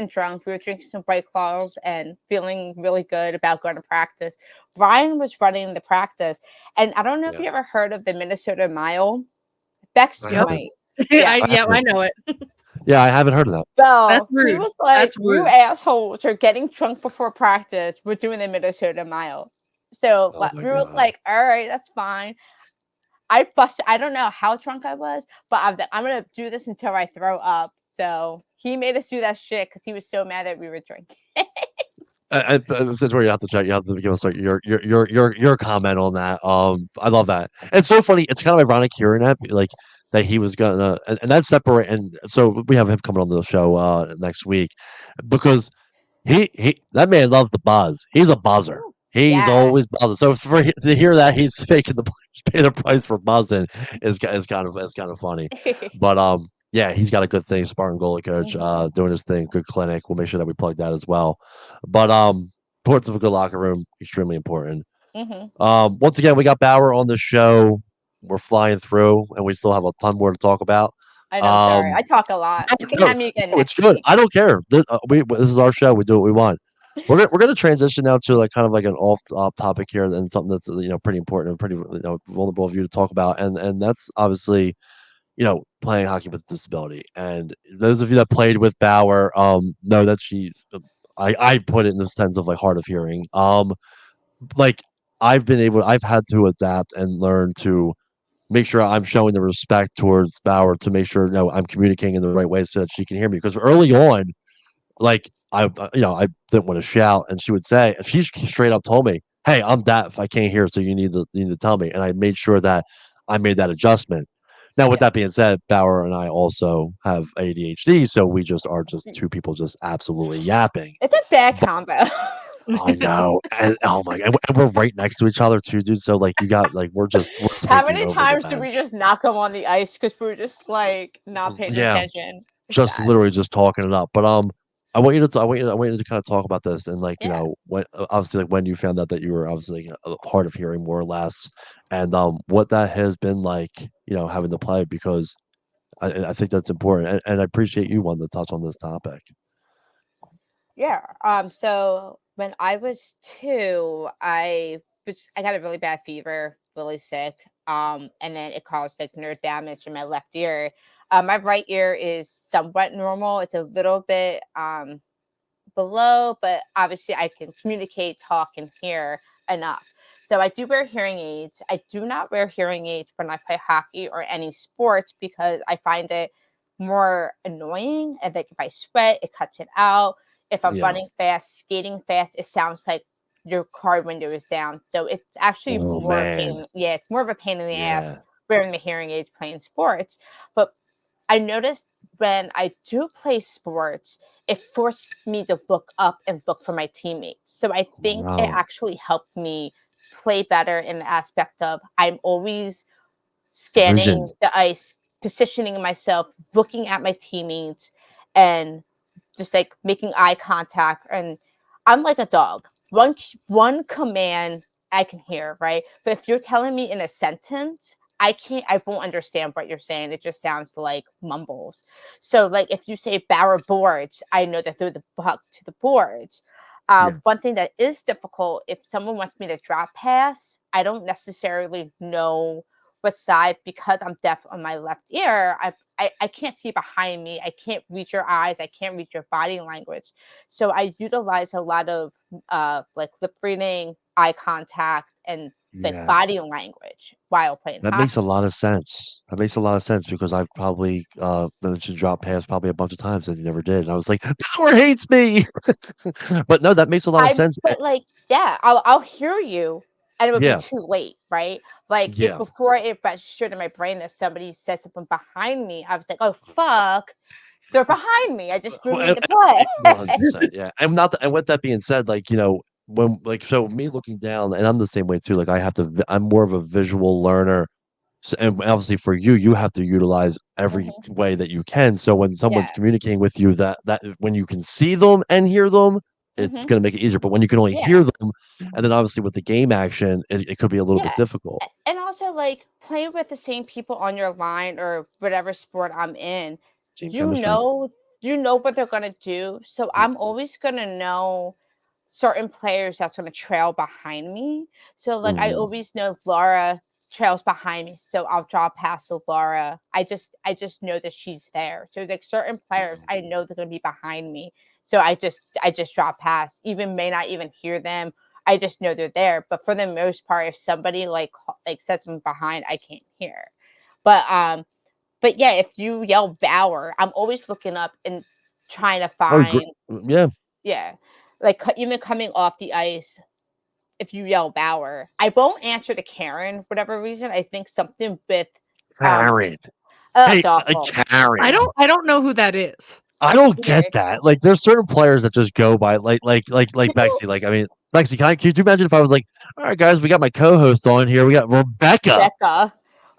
drunk. We were drinking some White Claws and feeling really good about going to practice. Brian was running the practice, and I don't know if Yeah, you ever heard of the Minnesota Mile. Bex I Yep. haven't. might. Yeah. I I haven't. know it. Yeah, I haven't heard of that. That's So he rude. was like, That's "You rude. assholes are getting drunk before practice. We're doing the Minnesota Mile." So Oh my we were god. like, "All right, that's fine." I busted. I don't know how drunk I was, but I'm gonna do this until I throw up. So he made us do that shit because he was so mad that we were drinking. Since where you have to check, you have to give us like your comment on that. I love that. It's so funny. It's kind of ironic hearing that, like that he was gonna, and that's separate. And so we have him coming on the show next week because he that man loves the buzz. He's a buzzer. Ooh, He's yeah. always buzzing. So to hear that he's making the pay the price for buzzing is kind of funny. But yeah, he's got a good thing. Spartan goalie coach, hmm doing his thing. Good clinic. We'll make sure that we plug that as well. But importance of a good locker room extremely important. hmm Once again, we got Bauer on the show. We're flying through, and we still have a ton more to talk about. I know. Sorry, Um, I talk a lot. You can no, have me again no, it's next good. week. I don't care. This is our show. We do what we want. We're gonna transition now to like kind of like an off topic here and something that's pretty important and pretty vulnerable of you to talk about and that's obviously playing hockey with disability. And those of you that played with Bauer know that she's I put it in the sense of like hard of hearing. Like I've had to adapt and learn to make sure I'm showing the respect towards Bauer to make sure I'm communicating in the right way so that she can hear me. Because early on, like I didn't want to shout, and she would say, and she straight up told me, "Hey, I'm deaf. I can't hear, so you need to tell me." And I made sure that I made that adjustment. Now, with Yeah, that being said, Bauer and I also have ADHD, so we just are just two people just absolutely yapping. it's a bad But combo. I know, and oh my god, and we're right next to each other too, dude. So like, you got like we're How taking many over the times did we bench. just knock him on the ice because we were just like not paying Yeah, attention? It's just bad. literally just talking it up. But I want you to kind of talk about this and like Yeah. when obviously like when you found out that you were obviously hard of hearing more or less, and what that has been like having to play because I think that's important and I appreciate you wanting to touch on this topic. Yeah. So when I was two, I got a really bad fever, really sick. And then it caused like nerve damage in my left ear. My right ear is somewhat normal. It's a little bit below, but obviously I can communicate, talk, and hear enough. So I do wear hearing aids. I do not wear hearing aids when I play hockey or any sports because I find it more annoying. And like if I sweat, it cuts it out. If I'm Yeah. running fast, skating fast, it sounds like your car window is down. So it's actually Oh more man. yeah, it's more of a pain in the ass Yeah. wearing the hearing aids playing sports. But I noticed when I do play sports, it forced me to look up and look for my teammates. So I think it Wow. actually helped me play better in the aspect of I'm always scanning Vision. the ice, positioning myself, looking at my teammates, and just making eye contact. And I'm like a dog. One command I can hear, right? But if you're telling me in a sentence, I won't understand what you're saying. It just sounds like mumbles. So, like, if you say Bauer boards, I know to throw the puck to the boards. Yeah. One thing that is difficult, if someone wants me to drop pass, I don't necessarily know what side because I'm deaf on my left ear. I can't see behind me. I can't read your eyes. I can't read your body language. So I utilize a lot of like lip reading, eye contact, and like Yeah. body language while playing That makes a hockey. lot of sense. That makes a lot of sense because I've probably mentioned drop pass probably a bunch of times and you never did. And I was like, Power hates me. But no, that makes a lot of I sense. but like yeah, I'll hear you, and it would be Yeah. too late, right? Like if Yeah. before it registered in my brain that somebody said something behind me, I was like, oh fuck, they're behind me. I just Well, ruined the play. 100%. Yeah. And not and with that being said, like, when like so me looking down, and I'm the same way too. Like I have to I'm more of a visual learner. So, and obviously for you, you have to utilize every Mhm. way that you can. So when someone's Yeah. communicating with you, that when you can see them and hear them, it's Hmm. going to make it easier. But when you can only Yeah. hear them, and then obviously with the game action, it could be a little bit Yeah. difficult. And also like playing with the same people on your line or whatever sport I'm in, Team you chemistry. know you know what they're gonna do. So I'm Mhm, always gonna know certain players that's gonna trail behind me. So like I mhm, always know Laura trails behind me. So I'll draw past to Laura. I just know that she's there. So like certain players mhm. I know they're gonna be behind me. So I just draw past, even may not even hear them. I just know they're there. But for the most part, if somebody like says them behind, I can't hear. But but yeah, if you yell Bauer, I'm always looking up and trying to Oh, find yeah. yeah, like even coming off the ice. If you yell Bauer, I won't answer to Karen, whatever reason. I think something with um Karen. oh, Hey, it's awful. Karen. I don't know who that is. I don't get Weird. that. Like, there's certain players that just go by like People Bexy. Like, I mean, Bexy, can you imagine if I was like, all right, guys, we got my co-host on here. We got Rebecca. Becca,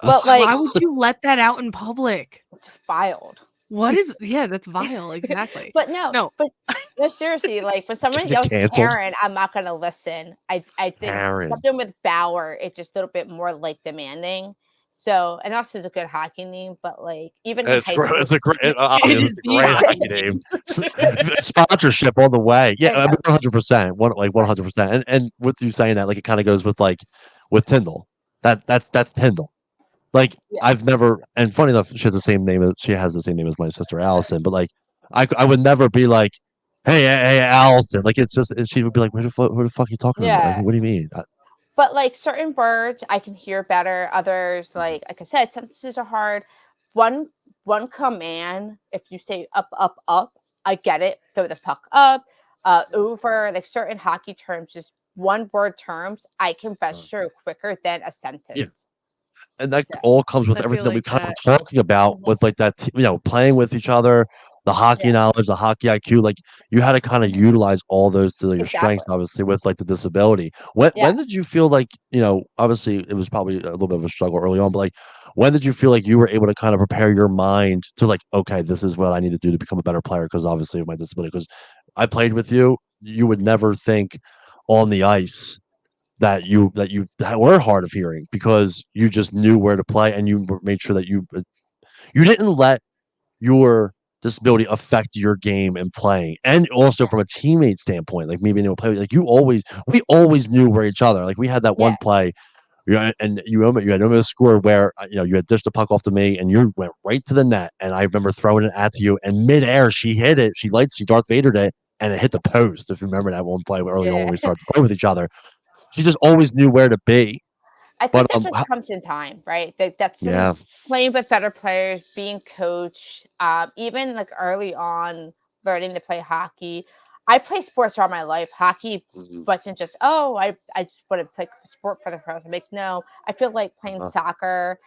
but like Why would you let that out in public? it's filed. What is yeah, that's vile, exactly. But no, No, but no, seriously, like when someone Get yells canceled. Karen, I'm not gonna listen. I think Karen. something with Bauer, it's just a little bit more like demanding. So, and also it's a good hockey name, but like even in It's high great. school, It's a great. it Obviously, is it's a the great hockey hockey name. Sponsorship on the way. Yeah, I I mean, know, 100%. One right? hundred percent. And with you saying that, like, it kind of goes with Tyndall. That's Tyndall. Like Yeah, I've never, and funny enough, she has the same name as my sister Allison. But like, I would never be like, hey, Allison. Like it's just, she would be like, who the fuck are you talking about? Like, yeah. what do you mean? But like certain words I can hear better. Others, Mhm, like I said, sentences are hard. One one command, if you say up, up, up, I get it. Throw the puck up, over, like certain hockey terms, just one word terms, I can uh, register quicker than a yeah. sentence. And that So, all comes with I feel everything that we like kind of that. were talking about mhm, with like that, playing with each other, the hockey yeah, knowledge, the hockey IQ. Like you had to kind of mhm, utilize all those to your exactly. strengths, obviously, with like the disability. When Yeah. did you feel like, obviously it was probably a little bit of a struggle early on, but like when did you feel like you were able to kind of prepare your mind to like, okay, this is what I need to do to become a better player? Because obviously of my disability, because I played with you, you would never think on the ice that you were hard of hearing because you just knew where to play and made sure that you didn't let your disability affect your game and playing. And also from a teammate standpoint, like me being able to play, like we always knew where each other. Like we had that Yeah. one play, and you had almost scored where you had dished the puck off to me and you went right to the net. And I remember throwing it at you and midair she hit it. She Darth Vadered it and it hit the post. If you remember that one play early on when Yeah. we started to play with each other, she just always knew where to be. I But think that just comes in time, right? That's in yeah. playing with better players, being coached, even like early on, learning to play hockey. I play sports all my life. Hockey Mhm. wasn't just I just want to play sport for the first. Like no, I feel like playing Uh-huh. soccer,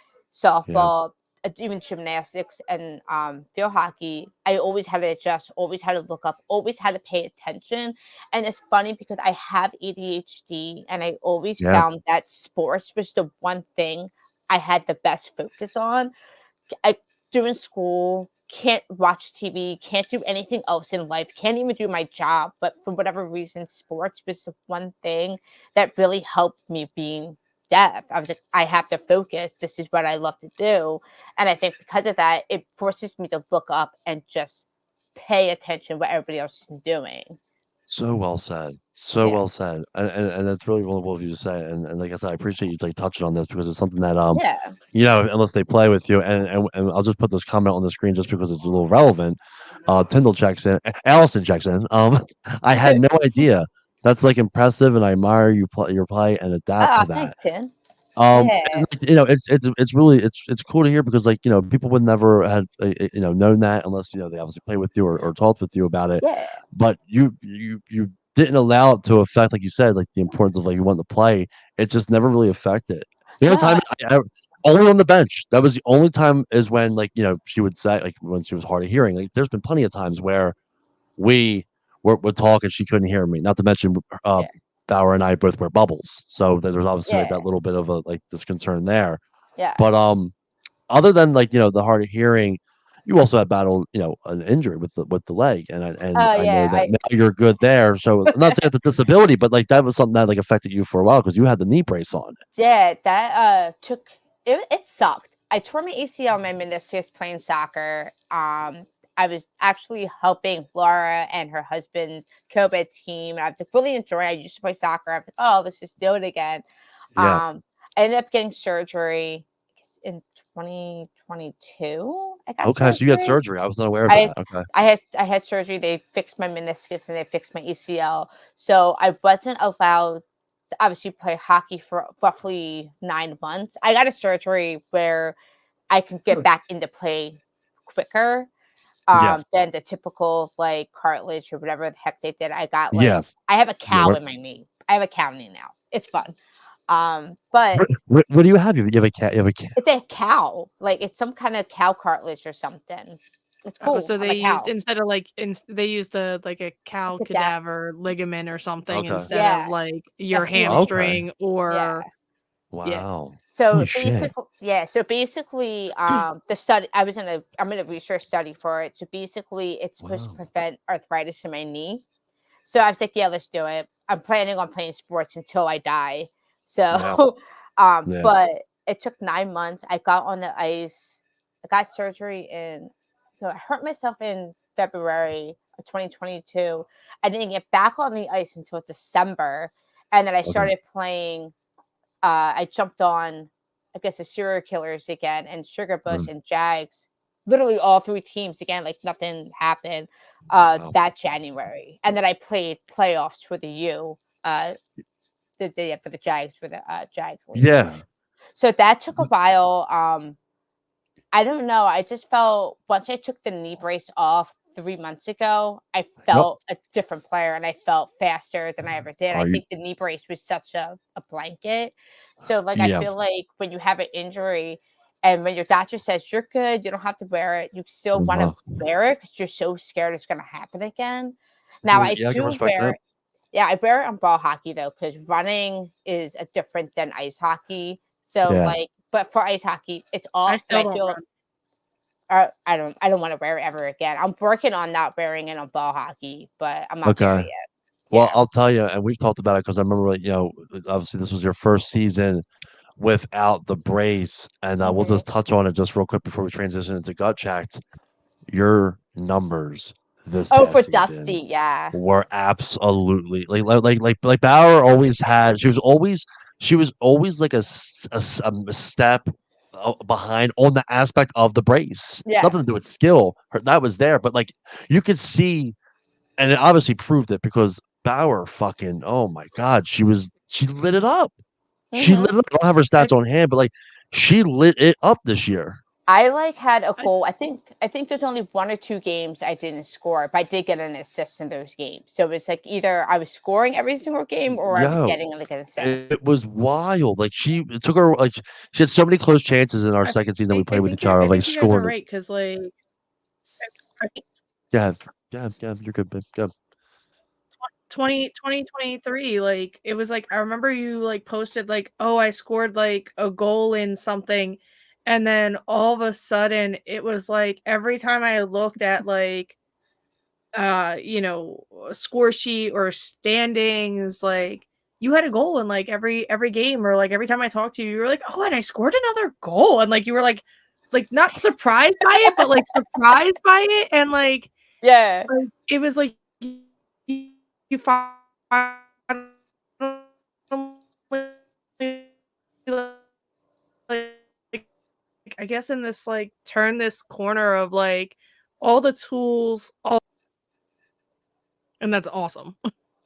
Yeah. softball, even gymnastics and field hockey. I always had to adjust, always had to look up, always had to pay attention. And it's funny because I have ADHD and I always Yeah. found that sports was the one thing I had the best focus on. I doing school, can't watch TV, can't do anything else in life, can't even do my job. But for whatever reason, sports was the one thing that really helped me being deaf. I was like, I have to focus. This is what I love to do. And I think because of that, it forces me to look up and just pay attention what everybody else is doing. So well said. So Yeah. well said. And that's really vulnerable of you to say. And like I said, I appreciate you like touching on this because it's something that Yeah. unless they play with you, and I'll just put this comment on the screen just because it's a little relevant. Tyndall checks in. Allison checks in. I had no idea. That's like impressive, and I admire you play your play and adapt Oh, to that. thanks, Tim. And Yeah. like, it's really it's cool to hear because like people would never had known that unless they obviously play with you or talked with you about it, Yeah. but you didn't allow it to affect, like you said, like the importance of like you want to play. It just never really affected. The only No. time only on the bench, that was the only time is when like she would say like when she was hard of hearing. Like there's been plenty of times where we would talk and she couldn't hear me. Not to mention, Yeah. Bauer and I both wear bubbles, so there's obviously like Yeah. that little bit of a like this concern there. Yeah. But other than like the hard of hearing, you also had battled an injury with the leg, and Oh I know yeah. that now you're good there. So I'm not saying it's a disability, but like that was something that like affected you for a while because you had the knee brace on. Yeah, that took it sucked. I tore my ACL, my meniscus playing soccer. I was actually helping Laura and her husband's COVID team, and I was like really enjoying it. I used to play soccer. I was like, oh, let's just do it again. Yeah. I ended up getting surgery, I guess, in 2022. I got Okay. So you had surgery. surgery. I was not aware of I that. Okay. I had surgery. They fixed my meniscus and they fixed my ACL. So I wasn't allowed to obviously play hockey for roughly 9 months. I got a surgery where I can get Good. back into play quicker Yeah. than the typical like cartilage or whatever the heck they did. I got like Yeah. I have a Yeah. cow in my knee. I have a cow knee now. It's fun. But What do you have? You have a cat. You have a cat. it's a cow. Like it's some kind of cow cartilage or something. It's Oh, cool. so I'm they a used cow. instead of like they used like a cow It's a cow. cadaver ligament or something Okay. instead of Yeah. like A your human. Okay. hamstring Yeah. or yeah. Wow. So Holy shit. basically, yeah. So basically, the study I'm in a research study for it. So basically, it's supposed to Wow. prevent arthritis in my knee. So I was like, yeah, let's do it. I'm planning on playing sports until I die. Yeah. So, Yeah. but it took 9 months. I got on the ice. I got surgery so I hurt myself in February of 2022. I didn't get back on the ice until December, and then I Okay. started playing. I jumped on, I guess, the serial killers again and Sugarbush Mm. and Jags, literally all three teams again, like nothing happened Wow. that January. And then I played playoffs for the U, for the Jags, for the Jags League. Yeah. So that took a while. I don't know. I just felt once I took the knee brace off 3 months ago, I Yep. felt a different player and I felt faster than I ever did. I Are you? think the knee brace was such a blanket. So, like, I Yeah. feel like when you have an injury and when your doctor says you're good, you don't have to wear it, you still want to Uh-huh. wear it because you're so scared it's going to happen again. Now, I Yeah, I can do respect wear that. it. Yeah, I wear it on ball hockey though, because running is a different than ice hockey. So, Yeah. like, but for ice hockey, it's I all, and still I don't feel run. I don't want to wear it ever again. I'm working on not wearing it on ball hockey, but I'm not there Okay. yet. Well, Yeah. I'll tell you, and we've talked about it because I remember, like, obviously this was your first season without the brace, and we'll Hmm. just touch on it just real quick before we transition into gut checked. Your numbers this Oh, for past season Dusty, yeah. were absolutely like Bauer always had. She was always like a step behind on the aspect of the brace. Yeah. Nothing to do with skill. That was there, but like you could see, and it obviously proved it because Bauer fucking, oh my god, she lit it up. She Hmm. lit it up. I don't have her I stats on hand, but like she lit it up this year. I like had a I goal. I think there's only one or two games I didn't score, but I did get an assist in those games. So it's like either I was scoring every single game or I was Yo, getting like an assist. it was wild. Like it took her like she had so many close chances in our I second season we played with each I other, like think you guys are scoring. right because like I think Yeah, yeah, yeah. You're good, babe. Good. 2023 like it was like I remember you like posted like, oh, I scored like a goal in something, And then all of a sudden, it was like every time I looked at like a score sheet or standings, like you had a goal in like every game, or like every time I talked to you, you were like, "Oh, and I scored another goal." And like you were like not surprised by it, but like surprised by it. And Yeah. like it was like you finally like I guess in this like turn this corner of like all the tools, all and that's awesome.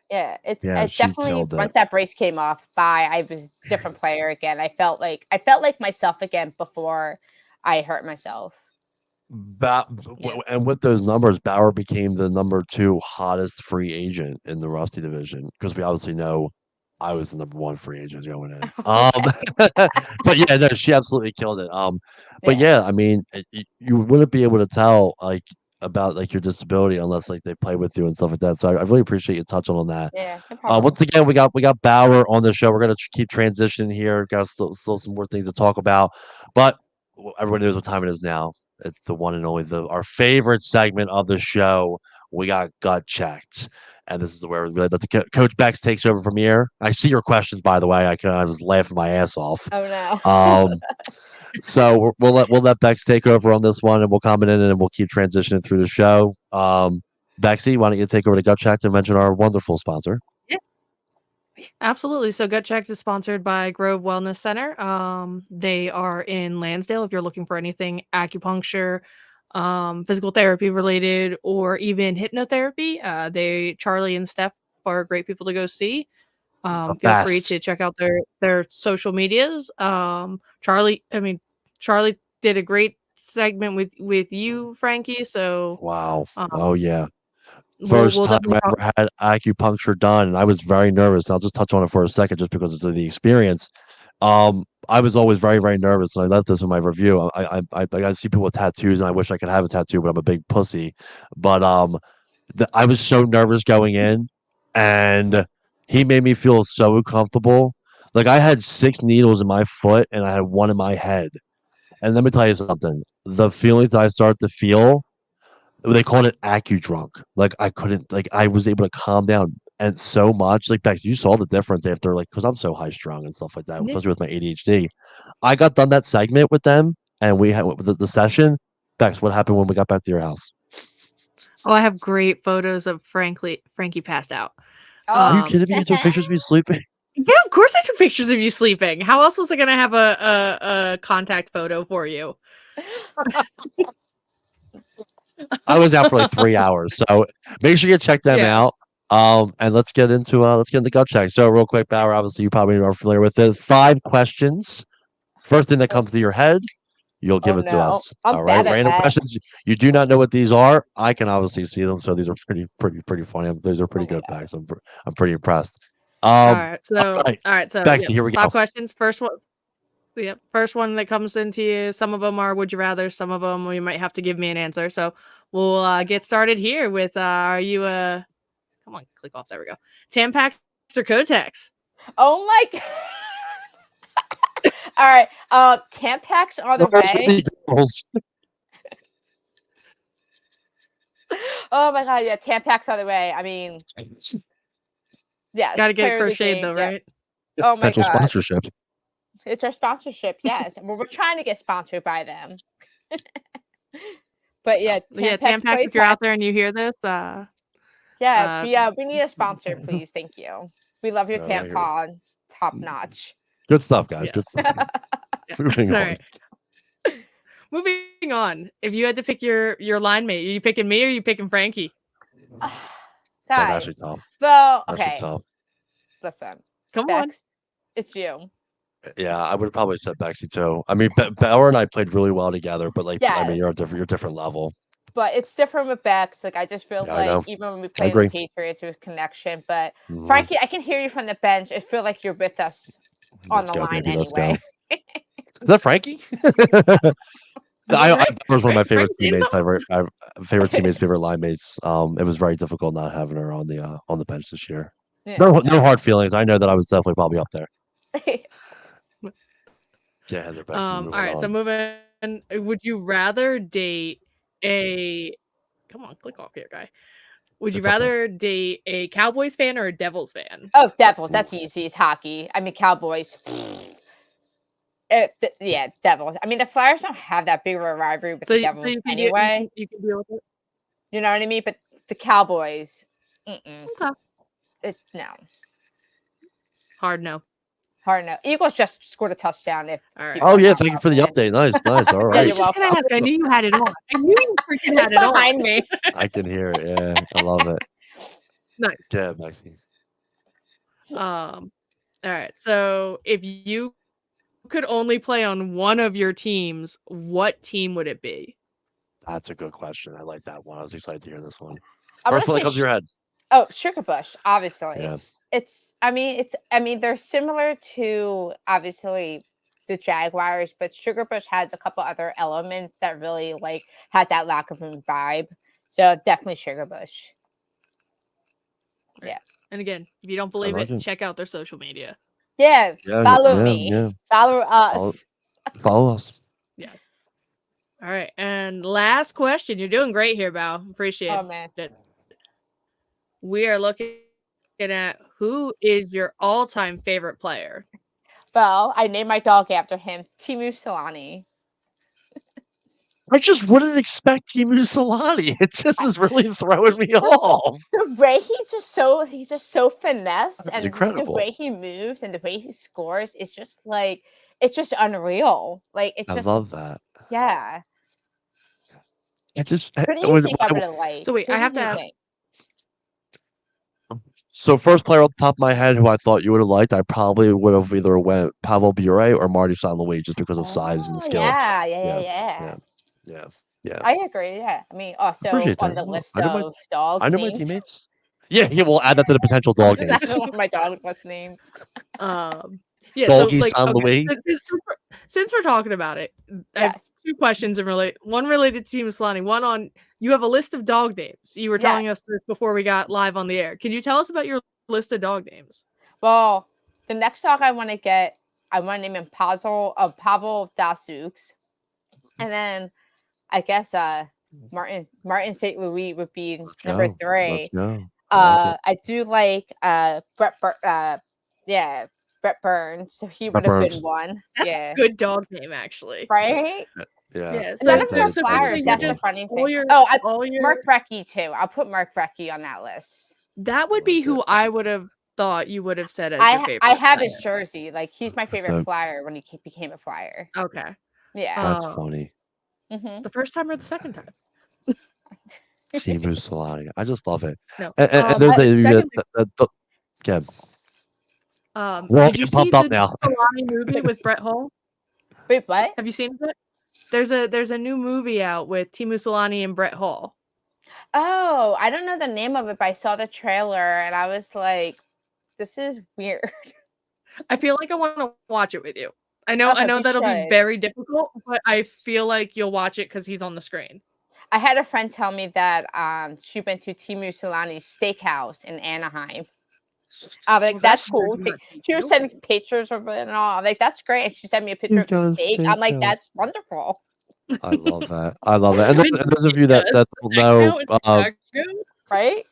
Yeah, Yeah, it she definitely killed it. once that brace came off, I was a different player again. I felt like myself again before I hurt myself. Yeah. And with those numbers, Bauer became the number 2 hottest free agent in the Rusty division because we obviously know I was the number 1 free agent going in. Okay. But yeah, no, she absolutely killed it. But Yeah. yeah, I mean, you wouldn't be able to tell like about like your disability unless like they play with you and stuff like that. So I really appreciate you touching on that. Yeah, no problem. Once again, we got Bauer on the show. We're gonna keep transitioning here. Got still some more things to talk about, but everybody knows what time it is now. It's the one and only our favorite segment of the show. We got gut checked, and this is where we really let the Coach Bex takes over from here. I see your questions, by the way. I was laughing my ass off. Oh no. Um, so we'll let Bex take over on this one, and we'll comment in, and we'll keep transitioning through the show. Bexy, why don't you take over the gut check to mention our wonderful sponsor? Yeah, absolutely. So Gut Check is sponsored by Grove Wellness Center. They are in Lansdale if you're looking for anything acupuncture, physical therapy related, or even hypnotherapy. Charlie and Steph are great people to go see. The Feel free best. to check out their social medias. Charlie did a great segment with you, Frankie. So Wow. Oh um, yeah. we'll First we'll time definitely I talk. ever had acupuncture done, and I was very nervous. I'll just touch on it for a second, just because of the experience. I was always very, very nervous, and I left this in my review. I see people with tattoos, and I wish I could have a tattoo, but I'm a big pussy. But I was so nervous going in, and he made me feel so comfortable. Like I had 6 needles in my foot, and I had one in my head. And let me tell you something: the feelings that I started to feel, they called it acu-drunk. Like I couldn't, like I was able to calm down and so much. Like Bex, you saw the difference after, like, because I'm so high strung and stuff like that, Yeah. especially with my ADHD. I got done that segment with them, and we had the session. Bex, what happened when we got back to your house? Oh, I have great photos of Frankie passed out. Are you Oh. kidding me? You took pictures of me sleeping. Yeah, of course I took pictures of you sleeping. How else was I gonna have a contact photo for you? I was out for like 3 hours, so make sure you check them Yeah. out. And let's get into gut check. So real quick, Bauer, obviously you probably are familiar with it. 5 questions. First thing that comes to your head, you'll Oh give it to no. us. I'm All right. bad at Random that. questions. You do not know what these are. I can obviously see them, so these are pretty funny. These are Oh pretty my good god. backs. I'm pretty impressed. All Um. right. All So right, all right. So Bexy, yep. here we go. 5 questions. First one. Yep. First one that comes into you. Some of them are would you rather. Some of them you might have to give me an answer. So we'll get started here with are you a come on, click off. There we go. Tampax or Kotex? Oh my god. All right. Tampax on the Girls way. be girls. Oh my god, yeah, Tampax on the way. I mean, yes, Gotta get it player of the crocheted game. though, Yep. right? Oh my Potential god. sponsorship. It's our sponsorship, yes. We're trying to get sponsored by them. But yeah, Yeah, Tampax Tampax, if you're out there and Playtex. you hear this, Yeah, uh we need a sponsor, please. Thank you. We love your No, no, here. tampons. Top notch. Good stuff, guys. Good yes. stuff. Yeah. Moving All on. right. Moving on. If you had to pick your line mate, are you picking me or are you picking Frankie? That's actually Guys. tough. Well, Actually okay. tough. Listen. Come on. Bex, it's you. Yeah, I would have probably said Bexy too. I mean, Bauer and I played really well together, but like, I mean, Yes. you're a different level. But it's different with Bex. Like I just feel Yeah, I like know. even when we I played in the agree. Patriots, there was connection. But Hmm. Frankie, I can hear you from the bench. I feel like you're with us on Let's the go, line baby. Let's anyway. go. Is that Frankie? I was one of my favorite Frankie's saying teammates. something. Favorite teammates, favorite line mates. It was very difficult not having her on the bench this year. Yeah, No so hard feelings. I know that I was definitely probably up there. Yeah, Heather Beck's All moving right, so on. moving. Would you rather date a? Come on, click off here, guy. Would you It's okay. rather date a Cowboys fan or a Devils fan? Oh, Devils. Ooh. That's easy. It's hockey. I mean, Cowboys. Yeah, Devils. I mean, the Flyers don't have that big of a rivalry with So, the so Devils you can anyway. you can deal with it. You know what I mean? But the Cowboys, Okay. no, Hard no. hard no. Eagles just scored a touchdown. If All right. people Oh are yeah, not thank you for the watching. update. Nice, nice. All Yeah, I right. was you're just gonna welcome. ask. I knew you had it on. I knew you freaking had It's it on. behind me. I can hear it. Yeah, I love it. Nice. Yeah, Maxine. All right. So if you could only play on one of your teams, what team would it be? That's a good question. I like that one. I was excited to hear this one. I'm gonna First one that say comes to your head. Sugarbush. Obviously, Yeah. I mean, they're similar to obviously the Jaguars, but Sugarbush has a couple other elements that really like had that lack of vibe. So definitely Sugarbush. Yeah. And again, if you don't believe like it, it. check out their social media. Yeah, Yeah, follow yeah, me. yeah. Follow Follow, us. follow us. Yes. All right. And last question. You're doing great here, Bao. Appreciate Oh man. it. We are looking at who is your all-time favorite player. Well, I named my dog after him, Timu Solani. I just wouldn't expect Timu Solani. It just is really throwing me off. The way he's just so finesse, It's and the incredible. way he moves and the way he scores is just like it's just unreal. Like it's I just love that. yeah. It just Who do you think I would have liked? So wait, Who I do have to you ask. think? so first player off the top of my head who I thought you would have liked, I probably would have either went Pavel Bure or Marty St. Louis just because of size and Oh skill. yeah, Yeah. Yeah. I agree. Yeah, I mean, also Appreciate on that. the Well, list of dog I know my names. teammates. Yeah, we'll add that to the potential dog names. That's one of my dog list names. Yeah, so Doggy like San okay, Louis. since we're talking about it, I have Yes. two questions one related to Team Solani, one on you have a list of dog names. You were telling us this before we got live on the air. Can you tell us about your list of dog names? Well, the next dog I want to get, I want to name him Pavel Dasux, and then I guess Martin St. Louis would be number 3. Let's go. I do like Brett Burns, so he would have been one. That's Yeah, a good dog name, actually. right. Yeah. So None of them are so Flyers. basically That's you the did funny all thing. your Mark Brecky too. I'll put Mark Brecky on that list. that would be who I would have thought you would have said as your favorite. I have player. his jersey. Like he's my favorite Flyer when he became a Flyer. Okay. Yeah. That's funny. The first time or the second time? Timu Solani. I just love it. No. And there's secondly, yeah. did you see the Solani movie with Brett Hull? Wait, what? Have you seen it? There's a new movie out with Timu Solani and Brett Hull. Oh, I don't know the name of it, but I saw the trailer and I was like, "This is weird." I feel like I want to watch it with you. I know that'll be very difficult, but I feel like you'll watch it because he's on the screen. I had a friend tell me that she went to Timu Solani's steakhouse in Anaheim. I'm like, that's cool. She was sending pictures of it and all. I'm like, that's great. And she sent me a picture of the steak. I'm like, that's wonderful. I love that. And those of you that don't know, right?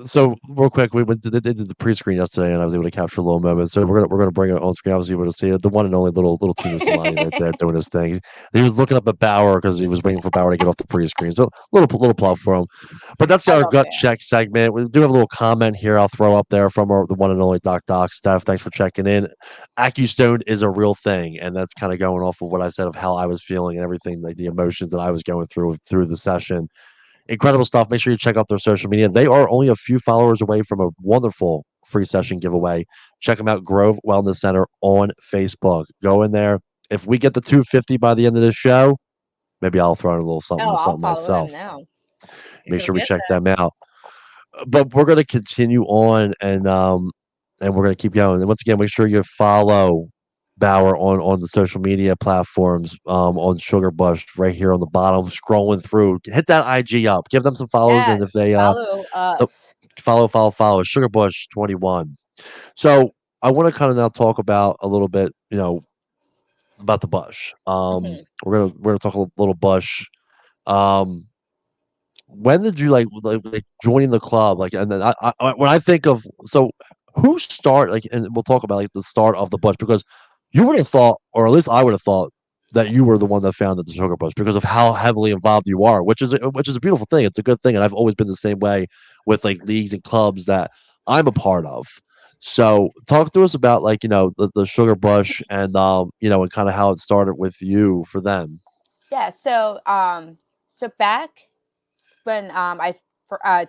So real quick, we did the pre-screen yesterday, and I was able to capture a little moment. So we're gonna bring it on screen. Obviously, you're able to see it. The one and only little Timu Solani right there doing his thing. He was looking up at Bauer because he was waiting for Bauer to get off the pre-screen. So little plug for him. But that's our gut check segment. We do have a little comment here. I'll throw up there from the one and only Doc Steph. Thanks for checking in. AccuStone is a real thing, and that's kind of going off of what I said of how I was feeling and everything, like the emotions that I was going through the session. Incredible stuff. Make sure you check out their social media. They are only a few followers away from a wonderful free session giveaway. Check them out, Grove Wellness Center on Facebook. Go in there. If we get the 250 by the end of the show, maybe I'll throw in a little something myself. Make sure we check them out. But we're going to continue on and we're going to keep going. And once again, make sure you follow Bauer on the social media platforms, on Sugarbush right here on the bottom, scrolling through. Hit that IG up. Give them some follows, and if they follow us. follow Sugarbush 21. So I want to kind of now talk about a little bit, about the Bush. Mhm. We're gonna talk a little Bush. Um, when did you like joining the club? Like, and then when I think of who start like, and we'll talk about like the start of the Bush because you would have thought, or at least I would have thought that you were the one that founded the Sugar Bush because of how heavily involved you are, which is a beautiful thing. It's a good thing, and I've always been the same way with like leagues and clubs that I'm a part of. So talk to us about like the Sugar Bush and and kind of how it started with you for them. Yeah. So back when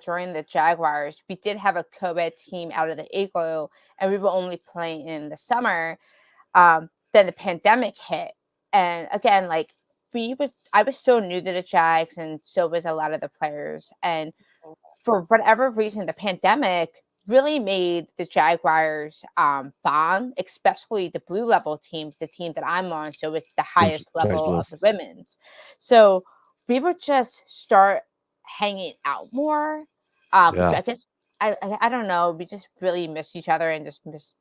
joined the Jaguars, we did have a co-ed team out of the Igloo, and we were only playing in the summer. Then the pandemic hit, and again, like I was so new to the Jags, and so was a lot of the players. And for whatever reason, the pandemic really made the Jaguars bond, especially the blue level team, the team that I'm on. So it's the highest Jags level Blue. of the women's. So we would just start hanging out more. Because Yeah, I guess I don't know, we just really missed each other and just missed,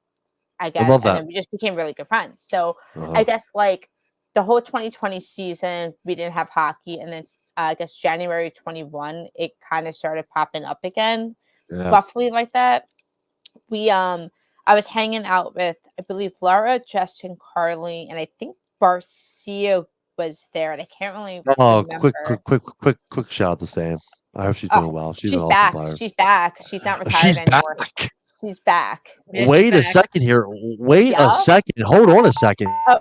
I I guess, love and that. then we just became really good friends. So I Uh-huh. guess like the whole 2020 season, we didn't have hockey, and then I guess January 21, it kind of started popping up again, Yeah. roughly like that. We I was hanging out with, I believe, Laura, Justin, Carly, and I think Barcia was there, and I can't really Oh, remember. quick shout out to Sam. I hope she's Oh, doing well. She's an she's awesome back. player. She's back. She's not retired She's back. anymore. She's back. Yeah, she's Wait a back. second here. Wait a Yup. second. Hold on a second. Oh,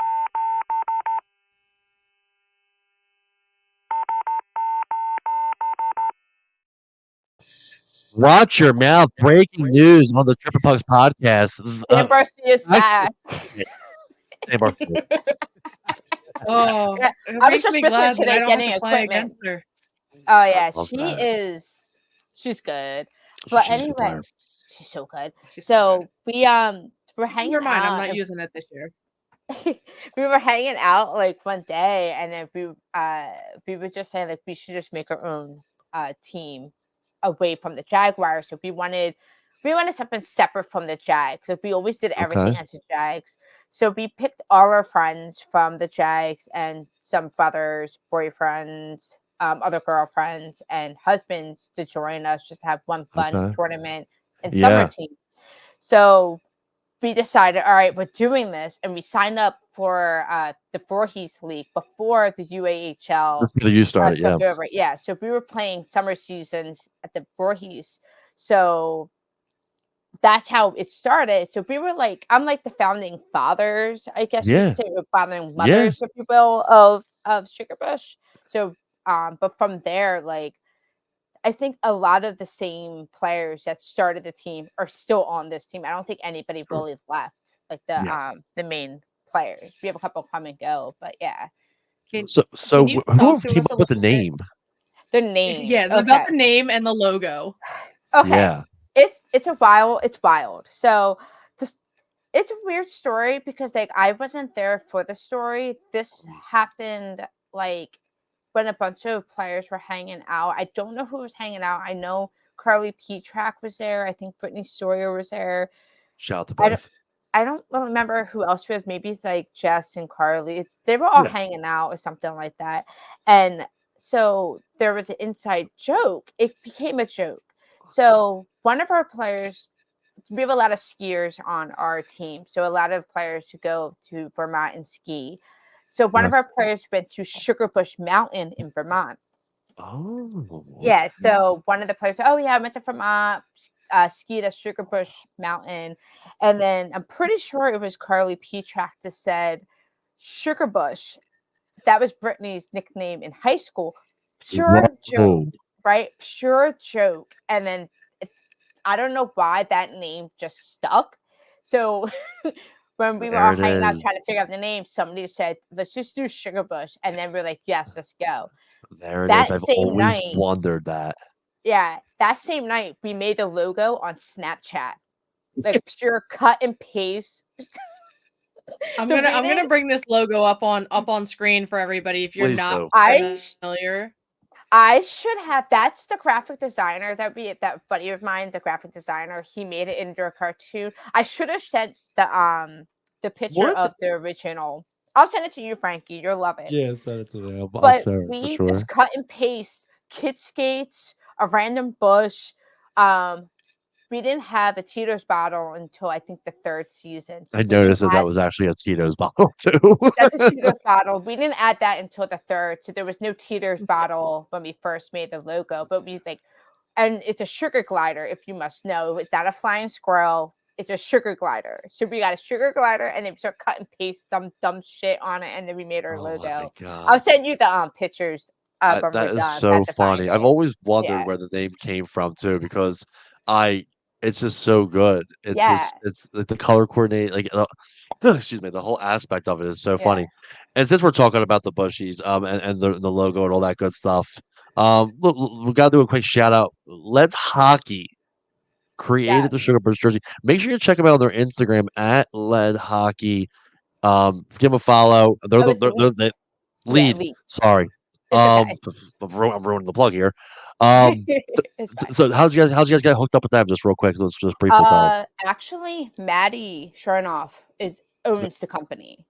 Watch your mouth. Breaking news on the Triple Pucks podcast. Sam Barcia's I, back. yeah, Sam Barkley. Oh, Yeah, it I was makes just me with her glad that I today don't have getting to play equipment. against her. Oh yeah, Love that. she's good. But She's a good anyway, player. she's so good. She's so good. So we're Never hanging mind, I'm out not and using it this year. we were hanging out like one day, and then we were just saying like we should just make our own team away from the Jaguars. So we wanted something separate from the Jags. So we always did everything Okay. as the Jags. So we picked all our friends from the Jags and some brothers, boyfriends, other girlfriends, and husbands to join us. Just have one fun Okay. tournament and summer Yeah. team. So we decided, all right, we're doing this, and we signed up for the Voorhees League before the UAHL That's where you started. took Yeah. over. Yeah, so we were playing summer seasons at the Voorhees. So that's how it started. So we were like, I'm like the founding fathers, I guess we could Yeah. say, or founding Yeah. mothers, if you will, of Sugarbush. So, but from there, like I think a lot of the same players that started the team are still on this team. I don't think anybody really left, like Yeah. the main players. We have a couple come and go, but yeah. Can So can you who talk to came us a up with the little bit? name? The name. Yeah, about Okay. the name and the logo. Okay. Yeah. It's wild. So this it's a weird story because like I wasn't there for the story. This happened like when a bunch of players were hanging out. I don't know who was hanging out. I know Carly Petrak was there. I think Brittany Sawyer was there. Shout out to I don't both. I don't remember who else was. Maybe it's like Jess and Carly. They were all Yeah. hanging out or something like that. And so there was an inside joke. It became a joke. So one of our players, we have a lot of skiers on our team. So a lot of players who go to Vermont and ski. So one Yeah. of our players went to Sugarbush Mountain in Vermont. Oh, Yeah, okay. so one of the players, oh yeah, I went to Vermont, skied at Sugarbush Mountain, and then I'm pretty sure it was Carly Petrak that said Sugarbush. That was Brittany's nickname in high school. Pure joke, Whoa. right? Pure joke. And then I don't know why that name just stuck. So when we were There all it hanging out is. trying to figure out the name, somebody said, let's just do Sugarbush. And then we're like, yes, let's go. There it is. That I've same always night, wondered that. yeah, that same night we made the logo on Snapchat. Like pure cut and paste. I'm So gonna we I'm gonna did bring this logo up on screen for everybody if you're Please not do. familiar. I should have, that's the graphic designer that buddy of mine's a graphic designer. He made it into a cartoon. I should have sent the picture What? of the original I'll send it to you, Frankie. You'll love it. Yeah, send it to me. I'll But share it for we sure. just cut and paste kid skates, a random bush. Um, we didn't have a Tito's bottle until I think the third season. So I we didn't noticed that add was actually a Tito's bottle too. that's a Tito's bottle. We didn't add that until the third. So there was no Tito's bottle when we first made the logo. But we like, and it's a sugar glider, if you must know. It's not a flying squirrel. It's a sugar glider. So we got a sugar glider, and then we start cut and paste some dumb shit on it, and then we made our Oh my logo. I'll god. send you the pictures when we're That is done. so That's the funny funny. I've thing. always wondered Yeah, where the name came from too, because I it's just so good. It's yeah, just it's like the color coordinate, like excuse me, the whole aspect of it is so yeah. funny. And since we're talking about the bushies, and the logo and all that good stuff, look, we gotta do a quick shout out. Let's Hockey created Yes, the Sugarbush jersey. Make sure you check them out on their Instagram at Lead Hockey. Give them a follow. They're oh, the it's elite. the Yeah, lead. elite. Sorry. It's okay. I'm ruining the plug here. Um, It's fine. so how'd you guys get hooked up with them? Just real quick. Let's just briefly tell us. Actually, Maddie Chernoff owns the company.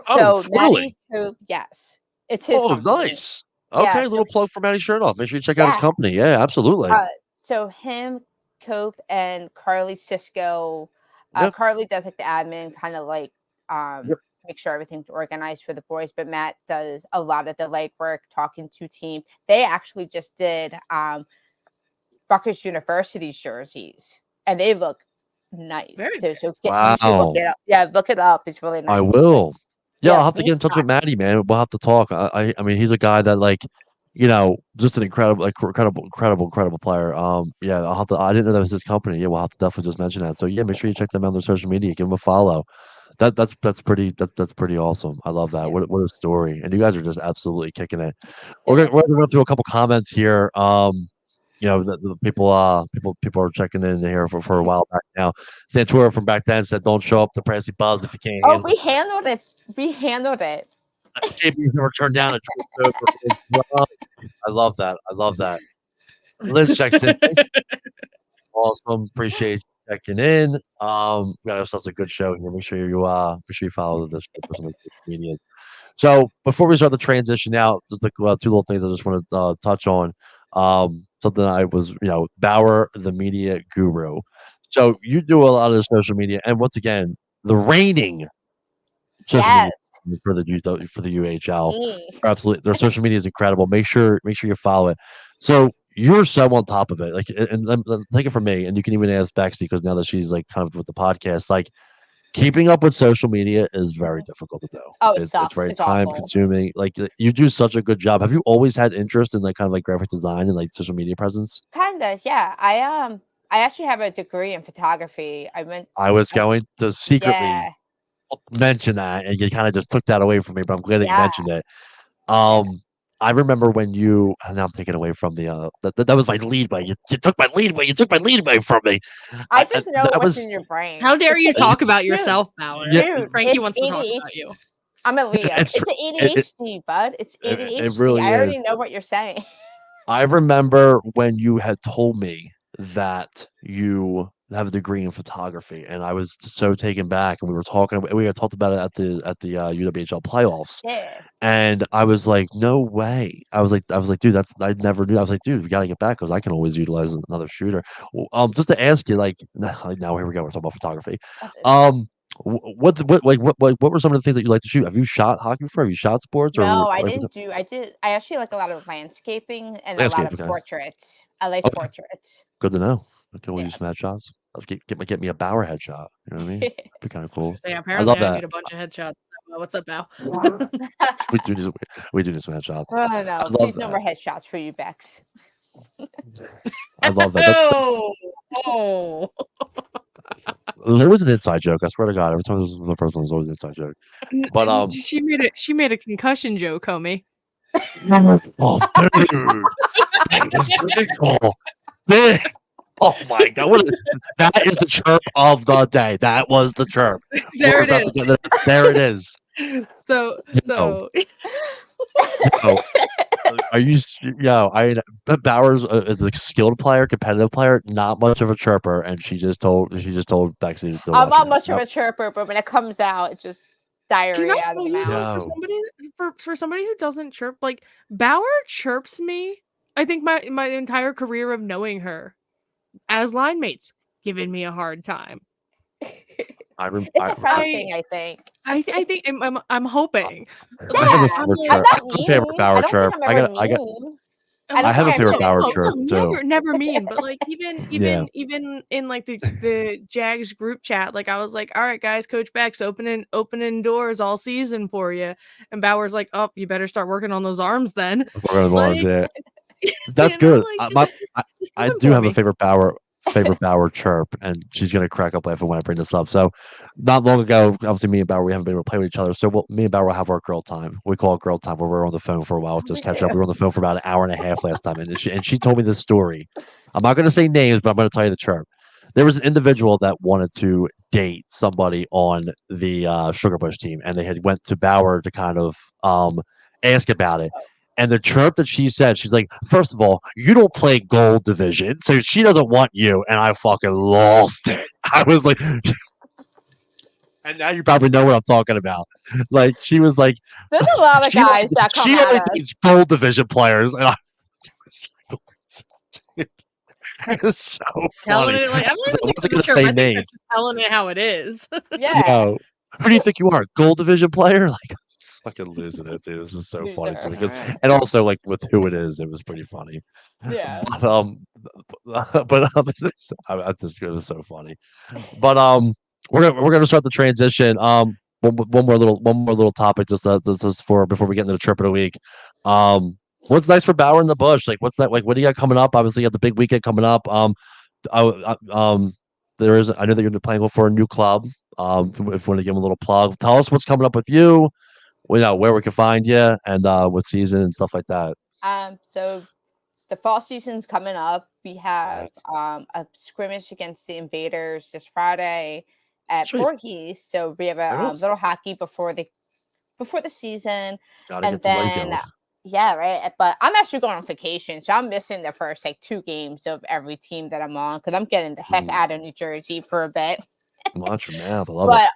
Oh, So really? Maddie, so yes, it's his Oh, company. nice. Yeah, Okay, so little plug for Matty Chernoff. Make sure you check out his yeah, company. Yeah, absolutely. so him, Cope, and Carly Cisco. Yep. Carly does like the admin, kind of like Yep. make sure everything's organized for the boys, but Matt does a lot of the legwork, talking to team. They actually just did Rutgers University's jerseys, and they look nice. Very So nice. you should look Wow. it up. Yeah, look it up. It's really I nice. will. Yeah, Yeah, I'll have to we get in touch with got Matty, man. We'll have to talk. I mean, he's a guy that like, just an incredible, like incredible player. Yeah, I'll have to. I didn't know that was his company. Yeah, we'll have to definitely just mention that. So yeah, make sure you check them out on their social media. Give them a follow. That's pretty awesome. I love that. yeah, What a story. And you guys are just absolutely kicking it. yeah. We're gonna go through a couple comments here. The people are checking in here for a while back now. Santura from back then said, "Don't show up to Pressy Buzz if you can't Oh, handle we it." handled it. We handled it. JB's never turned down a trip for his job. I love that. I love that. Liz checks in. Thanks. Awesome. Appreciate you checking in. We got ourselves a good show here. Make sure you follow this person on social medias. So before we start the transition out, just like two little things I just want to touch on. Something I was, Bauer, the media guru. So you do a lot of the social media, and once again, the reigning social media Yes. for the UHL. Me. Absolutely, their social media is incredible. Make sure you follow it. So you're so on top of it. Like, and take it from me, and you can even ask Bexy because now that she's like kind of with the podcast, like keeping up with social media is very difficult to do. Oh, it It's sucks. very It's time awful. consuming. Like you do such a good job. Have you always had interest in like kind of like graphic design and like social media presence? Kind of, yeah. I actually have a degree in photography. I went. I was I, going to secretly yeah, mention that, and you kind of just took that away from me. But I'm glad that you yeah, mentioned it. yeah. I remember when you and now I'm taking away from the that was my lead way. You took my lead way. You took my lead way from me. I just know That what's in was your brain. How dare It's you a, talk about dude, yourself, Bauer? yeah. dude. Frankie It's wants to talk about ADHD. you. I'm a Leo. It's true. It's an ADHD, bud. It's It ADHD. really I is. already know what you're saying. I remember when you had told me that you have a degree in photography, and I was so taken back. And we had talked about it at the UWHL playoffs, Yeah. and I was like, "No way!" I was like, "Dude, that's I never knew." I was like, "Dude, we gotta get back because I can always utilize another shooter." Just to ask you, like, now here we go. We're talking about photography. That's it. Um, what were some of the things that you like to shoot? Have you shot hockey before? Have you shot sports No, I or didn't do. I actually like a lot of landscaping and a lot landscape? of Okay, portraits. I like okay, portraits. good to know. I can always Yeah. use some headshots. Let's get me a Bauer headshot. You know what I mean? That'd be kind of I was cool. gonna say, I apparently love I that. need a bunch of headshots. What's up, Bau? We do need we do need some headshots. Oh I no, love please no that. more headshots for you, Bex. I love that. That's Oh, oh. there was an inside joke. I swear to God, every time there's the person, there's always an inside joke. But She made it. She made a concussion joke, homie. oh, dude, that is critical. Big. Oh my God, that is the chirp of the day. That was the chirp. There We're it about to is. get there. It is. So, Yo, so yo, are you? Yo, Bowers is a skilled player, competitive player, not much of a chirper, and she just told Bexy to I'm watch not out. much of Yep. a chirper, but when it comes out, it just diarrhea I out of tell the you mouth. though, for Yo, somebody who doesn't chirp, like, Bauer chirps me, I think my entire career of knowing her as line mates, giving me a hard time. I rem It's a friend I thing, I think. I think I'm hoping. I Like, have a Yeah, I'm favorite I'm like, chirp. I not have a favorite mean. I Bauer don't think chirp. I'm ever mean. I don't I have think a I favorite really Bauer am. chirp too. never mean, but, like, even Yeah, even in, like, the Jags group chat, like, I was like, "Alright, guys, Coach Beck's opening doors all season for you," and Bauer's like, "Oh, you better start working on those arms then." we're gonna arms. Like, Yeah, that's good. like, I, just I coming do for have a me. favorite Bauer chirp, and she's gonna crack up laughing when I bring this up. So, not long ago, obviously, me and Bauer we haven't been able to play with each other. So, me and Bauer will have our girl time. We call it girl time, where we're on the phone for a while, Oh, just we catch do. up. We were on the phone for about an hour and a half last time, and she told me this story. I'm not gonna say names, but I'm gonna tell you the chirp. There was an individual that wanted to date somebody on the Sugarbush team, and they had went to Bauer to kind of ask about it. And the chirp that she said, she's like, first of all, you don't play gold division, so she doesn't want you. And I fucking lost it. I was like, and now you probably know what I'm talking about. Like, she was like, There's a lot of she only, guys that come she at only us. dates gold division players. And I was like, dude, it was so Telling funny. it like, I don't I even think wasn't it's a going to chirp, say I think names. that's just telling it how it is. Yeah. Yo, who do you think you are? Gold division player? Like, I was fucking losing it, dude. This is so funny to Loser. me because, and also like with who it is, it was pretty funny. Yeah. But that's just it was so funny. But we're gonna start the transition. One more little topic just for before we get into the trip of the week. What's nice for Bauer in the Bush? Like, what's that like? What do you got coming up? Obviously, you have the big weekend coming up. There is. I know that you're playing for a new club. If you want to give them a little plug, tell us what's coming up with you. You know where we can find you and what season and stuff like that. So the fall season's coming up. We Right. have a scrimmage against the Invaders this Friday at Sweet. Voorhees. So we have a Very nice. little hockey before the season, Gotta and get the boys then going. yeah, right. But I'm actually going on vacation, so I'm missing the first like 2 games of every team that I'm on because I'm getting the heck Mm. out of New Jersey for a bit. Watch your mouth. I love it.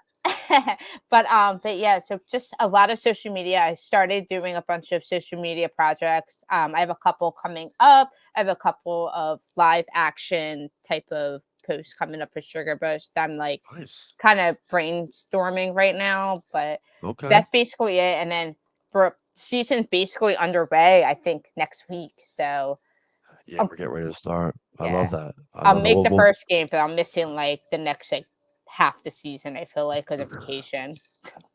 But but yeah, so just a lot of social media. I started doing a bunch of social media projects. I have a couple coming up. I have a couple of live action type of posts coming up for Sugarbush that I'm like Nice. kind of brainstorming right now, but Okay. that's basically it. And then for season's basically underway, I think next week. So Yeah, um, we're getting ready to start. I yeah, love that. I I'll love it. make the first game, but I'm missing like the next like half the season. I feel like because of vacation.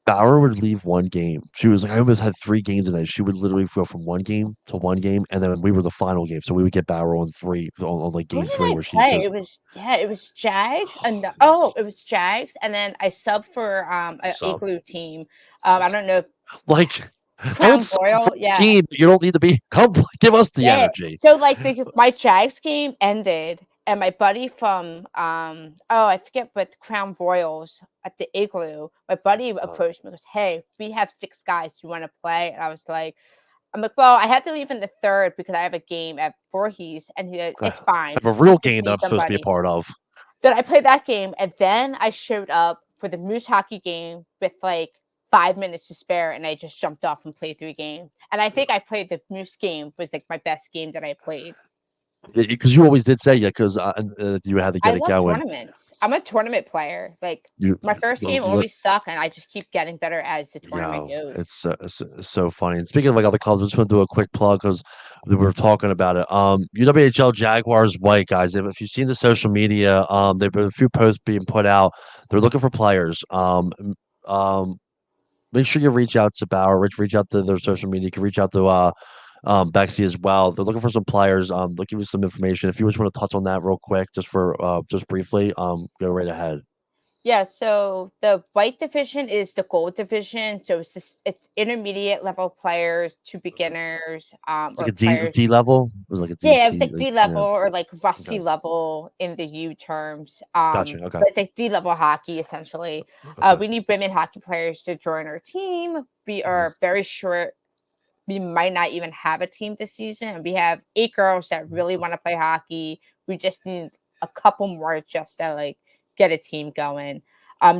Bauer would leave one game. She was like, I almost had 3 games in it. She would literally go from one game to one game, and then we were the final game. So we would get Bauer on three on like Who game did three, I where she's play? just It was Jags, and oh, it was Jags, and then I subbed for you a sub. Igloo team. I Just don't know, like don't Crown sub for Royal. the Yeah, team. You don't need to be come give us the yeah. energy. So like my Jags game ended, and my buddy from I forget what Crown Royals at the Igloo, my buddy Uh, approached me and goes, "Hey, we have 6 guys. You want to play?" And I was like, "I'm like, well, I had to leave in the third because I have a game at Voorhees," and he goes, I "It's fine. have a real Just game that need I'm supposed to be a somebody." part of. Then I played that game, and then I showed up for the Moose hockey game with like 5 minutes to spare, and I just jumped off and played 3 games. And I think I played the Moose game was like my best game that I played. Because you always did say yeah, because you had to I get it love going. tournaments. I'm a tournament player. Like You my first game always sucked, and I just keep getting better as the tournament Yo, goes. it's so funny. And speaking of like other clubs, I just want to do a quick plug because we were talking about it. UWHL Jaguars White guys. If you've seen the social media, there've been a few posts being put out. They're looking for players. Um, make sure you reach out to Bauer. Reach out to their social media. You can reach out to Bexy as well. They're looking for some players. They'll give you some information. If you just want to touch on that real quick, just briefly, go right ahead. Yeah, so the white division is the gold division. So it's intermediate level players to beginners, It's like or a D players. D level. It was like a Yeah, it was DC. like Like D yeah. level or like Okay. rusty level in the U terms. Gotcha. Okay. But it's like D level hockey essentially. Okay. We need women hockey players to join our team. We Mhm. are very short. We might not even have a team this season. And we have 8 girls that really want to play hockey. We just need a couple more just to like get a team going.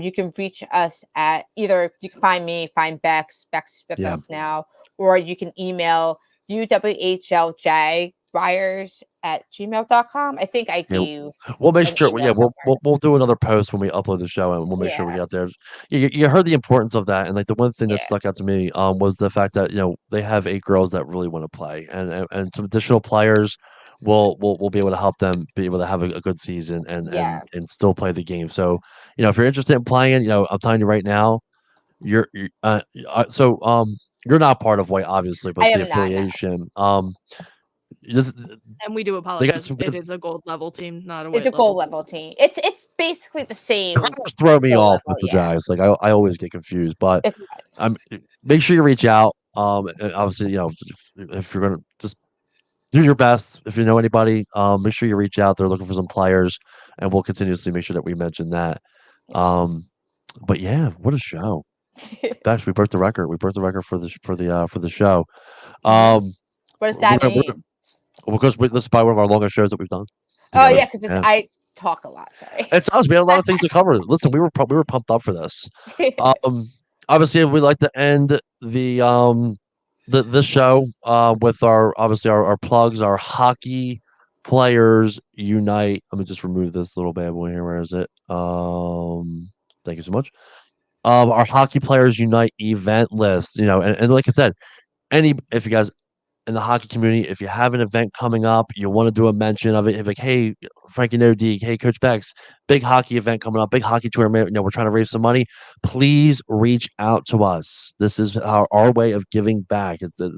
You can reach us at either you can find me, find Bex with Yeah. us now, or you can email uwhljwires@gmail.com. I think I Yeah. gave We'll make an sure. email Yeah, we'll, somewhere. we'll we'll do another post when we upload the show, and we'll make sure we Yeah, get there. You heard the importance of that, and like the one thing that yeah, stuck out to me was the fact that they have 8 girls that really want to play, and some additional players will be able to help them be able to have a good season and and yeah. and still play the game. So if you're interested in playing, I'm telling you right now, so you're not part of White, obviously, I but the am not. No, affiliation this, And we do they got apologize. some It good. is a gold level team, not a it's a white gold level. level team. It's basically the same Colors throw me skill off level. with the Yeah, Jags. Like I always get confused, but it's make sure you reach out. And obviously, if you're gonna just do your best, if you know anybody, make sure you reach out. They're looking for some players, and we'll continuously make sure that we mention that. Um, but yeah, what a show! yeah. Bex, we broke the record. We broke the record for the show. Mhm. Um, What does we're that gonna, we're mean? because this is probably one of our longest shows that we've done Oh together. yeah, because Yeah. I talk a lot. Sorry. It's us. We had a lot of things to cover. Listen, we were pumped up for this. Um, Obviously, we like to end the show with our plugs, our hockey players unite. Let me just remove this little bad boy here. Where is it? Thank you so much. Our hockey players unite event list. And like I said, if you guys in the hockey community, if you have an event coming up, you want to do a mention of it. If like, hey, Frankie No D, hey, Coach Bex, big hockey event coming up, big hockey tournament. We're trying to raise some money. Please reach out to us. This is our way of giving back. It's a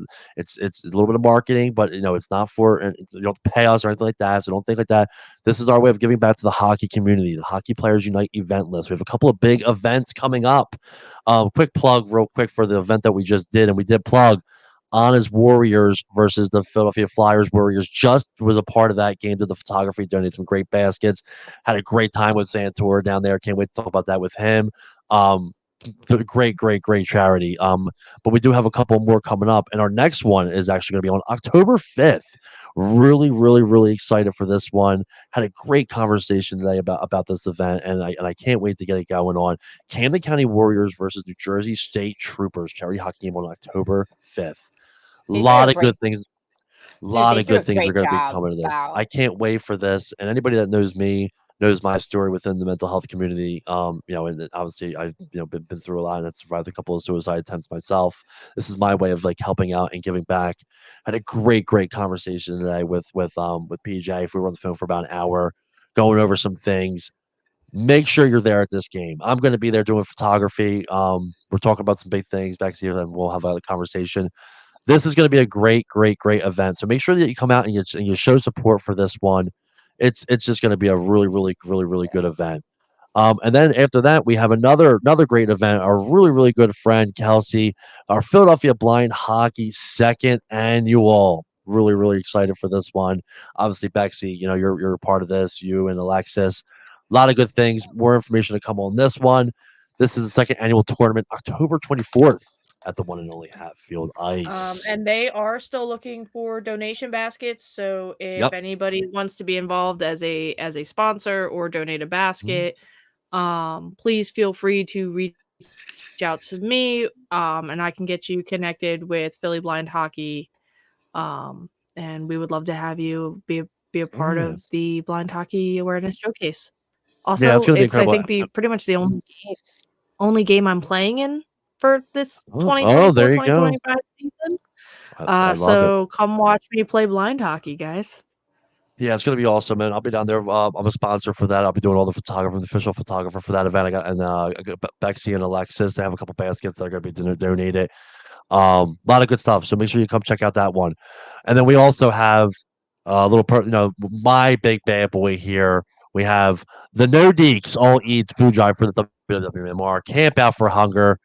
little bit of marketing, but it's not for and you don't pay us or anything like that. So don't think like that. This is our way of giving back to the hockey community. The Hockey Players Unite event list. We have a couple of big events coming up. Quick plug, real quick, for the event that we just did, and we did plug Anna's Warriors versus the Philadelphia Flyers Warriors. Just was a part of that game. Did the photography, donated some great baskets. Had a great time with Santor down there. Can't wait to talk about that with him. Um, great charity. But we do have a couple more coming up, and our next one is actually going to be on October 5th. Really excited for this one. Had a great conversation today about this event, and I can't wait to get it going on. Camden County Warriors versus New Jersey State Troopers charity hockey game on October 5th. They do a Lot of great good things. dude. Lot They of do a good things are great going to be job. coming to this. I Wow. can't wait for this. And anybody that knows me knows my story within the mental health community. And obviously I've been through a lot and I've survived a couple of suicide attempts myself. This is my way of like helping out and giving back. Had a great conversation today with PJ. If we were on the phone for about an hour, going over some things. Make sure you're there at this game. I'm going to be there doing photography. We're talking about some big things back here, and we'll have a conversation. This is going to be a great event. So make sure that you come out and you show support for this one. It's just going to be a really good event. And then after that, we have another great event. Our really good friend Kelsey, our Philadelphia Blind Hockey second annual. Really excited for this one. Obviously, Bexy, you're a part of this. You and Alexis, a lot of good things. More information to come on this one. This is the second annual tournament, October 24th at the one and only Hatfield Ice. And they are still looking for donation baskets. So if Yep. anybody wants to be involved as a sponsor or donate a Mhm. basket, please feel free to reach out to me. And I can get you connected with Philly Blind Hockey. And we would love to have you be a part Yeah. of the Blind Hockey Awareness Showcase. Yeah, it's Also, going to be it's I incredible. think the pretty much the only game I'm playing in for this Oh, there you go. 2024-2025 season. I love it. So come watch me play blind hockey, guys. Yeah, it's gonna be awesome, man. I'll be down there. I'm a sponsor for that. I'll be doing all the photography, the official photographer for that event. I got Bexy and Alexis. They have a couple baskets that are gonna be donated. A lot of good stuff. So make sure you come check out that one. And then we also have a little, my big bad boy here. We have the No Deeks All Eats food drive for the WWMR Camp Out for Hunger.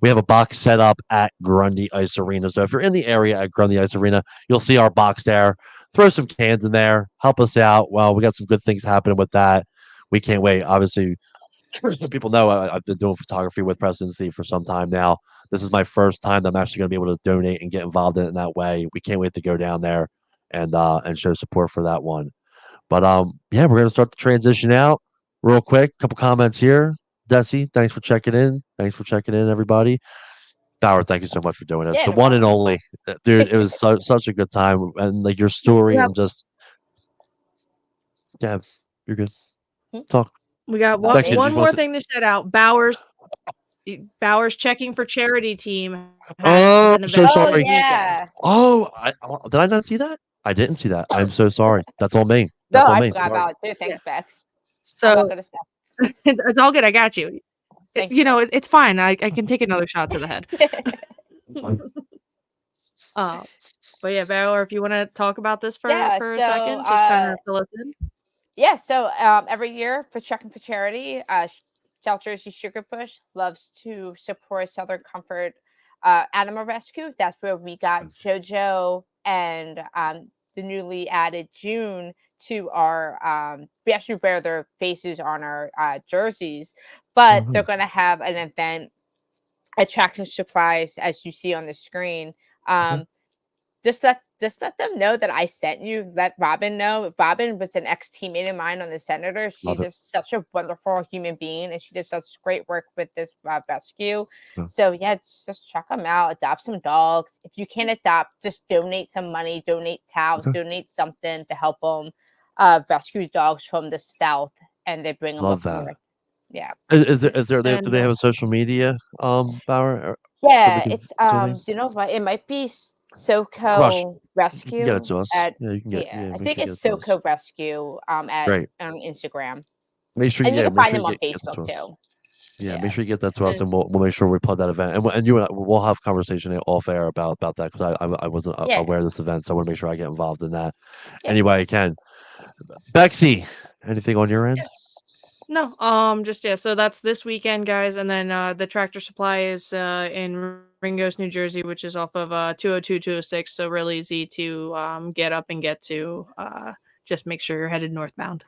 We have a box set up at Grundy Ice Arena. So if you're in the area at Grundy Ice Arena, you'll see our box there. Throw some cans in there. Help us out. Well, we got some good things happening with that. We can't wait. Obviously, people know I've been doing photography with Presidency for some time now. This is my first time that I'm actually going to be able to donate and get involved in it in that way. We can't wait to go down there and show support for that one. But yeah, we're going to start the transition out real quick. Couple comments here. Desi, thanks for checking in. Thanks for checking in, everybody. Bauer, thank you so much for doing this. Yeah, The no one and problem. only, dude. It was such a good time, and like your story Yeah, and just yeah, you're good. Hmm? Talk, we got Oh, Bexy. thank Did one you you. want more to? thing to shout out. Bauer's checking for charity team has Oh, an I'm so event Oh this sorry. weekend. yeah. Oh, did I not see that? I didn't see that. I'm so sorry. That's on me. No, That's on I me. forgot Sorry. about it too. Yeah. Thanks, Bex. I'm not So gonna say. it's all good. I got you. Thanks, It's fine. I can take another shot to the head. Bex. Uh, but yeah, Bauer, if you want to talk about this Yeah. for a So second, just kind of fill us in. yeah. So every year for Checking for Charity, Shelters Sugarbush loves to support Southern Comfort Animal Rescue. That's where we got JoJo and the newly added June to our. We actually wear their faces on our jerseys, but they're Mhm. going to have an event at Tractor Supplies, as you see on the screen. Okay. Um, just let them know that I sent you. Let Robin know. Robin was an ex teammate of mine on the Senator. She's Love it. just such a wonderful human being, and she does such great work with this rescue. Yeah. So yeah, just check them out. Adopt some dogs. If you can't adopt, just donate some money. Donate towels. Okay. Donate something to help them rescue dogs from the south, and they bring them Love up that. north. Yeah. Do And they have a social media, Bauer, that we Yeah, can it's see anything? you know what? It might be Crush. SoCo You can get it Rescue to us. at Yeah, you can get. yeah, Yeah, I make think sure you get it's it to us. SoCo Rescue at Great. on Instagram. Make sure. And you Yeah, can make find sure them you on get it Facebook to us. too. Yeah, make Yeah. sure you get that to us, and and we'll make sure we put that event. And you and I, we'll have conversation off air about that because I wasn't Yeah. aware of this event, so I want to make sure I get involved in that Yeah. any way I can. Bexy, anything on your end? no, just yeah. So that's this weekend, guys, and then the Tractor Supply is in Ringgoes, New Jersey, which is off of 202 206. So real easy to get up and get to. Just make sure you're headed northbound.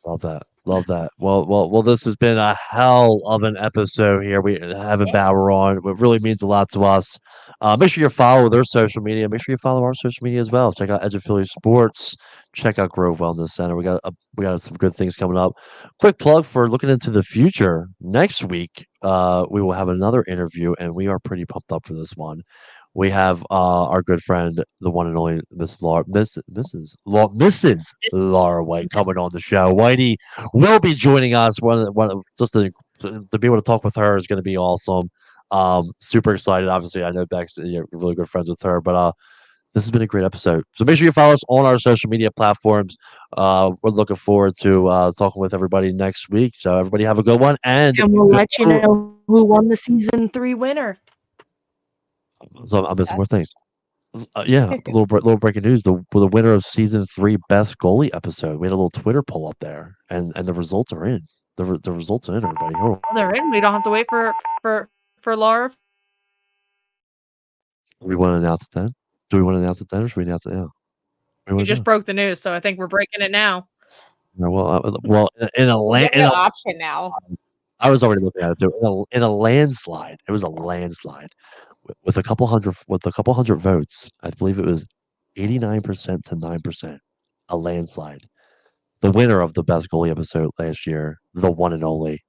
Love that. Love that. Well. This has been a hell of an episode here. We having Yeah. Bauer on. It really means a lot to us. Make sure you follow their social media. Make sure you follow our social media as well. Check out Edge Affiliate Sports. Check out Grove Wellness Center. We got some good things coming up. Quick plug for looking into the future. Next week, we will have another interview, and we are pretty pumped up for this one. We have our good friend, the one and only Mrs. Laura White coming on the show. Whitey will be joining us. Just to be able to talk with her is going to be awesome. Super excited. Obviously, I know Bex, you're really good friends with her, but this has been a great episode. So make sure you follow us on our social media platforms. We're looking forward to talking with everybody next week. So everybody have a good one and And we'll let you go. know who won the season 3 winner. So I'm missing more That's things. Yeah, little breaking news. The winner of season 3 best goalie episode. We had a little Twitter poll up there, and the results are in. The results are in, everybody. Hold on. They're in. We don't have to wait for Laura. We want to announce it then. Do we want to announce it then, or should we announce it now? We You want to just do. broke the news, so I think we're breaking it now. No, well, in a you land, have no option now. I was already looking at it too. In a landslide, it was a landslide with a couple hundred votes. I believe it was 89% to 9%. A landslide. The winner of the best goalie episode last year, the one and only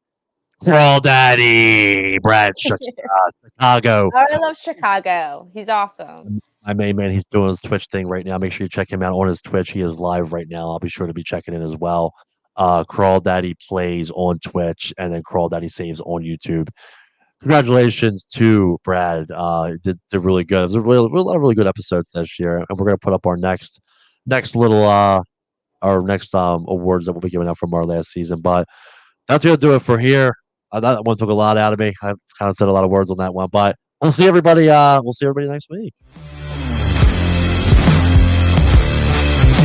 Crawl Daddy Brad Chicago. Oh, I love Chicago. He's awesome. My main man, he's doing his Twitch thing right now. Make sure you check him out on his Twitch. He is live right now. I'll be sure to be checking in as well. Crawl Daddy plays on Twitch, and then Crawl Daddy saves on YouTube. Congratulations to Brad. Did really good. It was a lot of really good episodes this year, and we're gonna put up our next little our next awards that we'll be giving out from our last season. But that's gonna do it for here. That one took a lot out of me. I've kind of said a lot of words on that one, but we'll see everybody. We'll see everybody next week.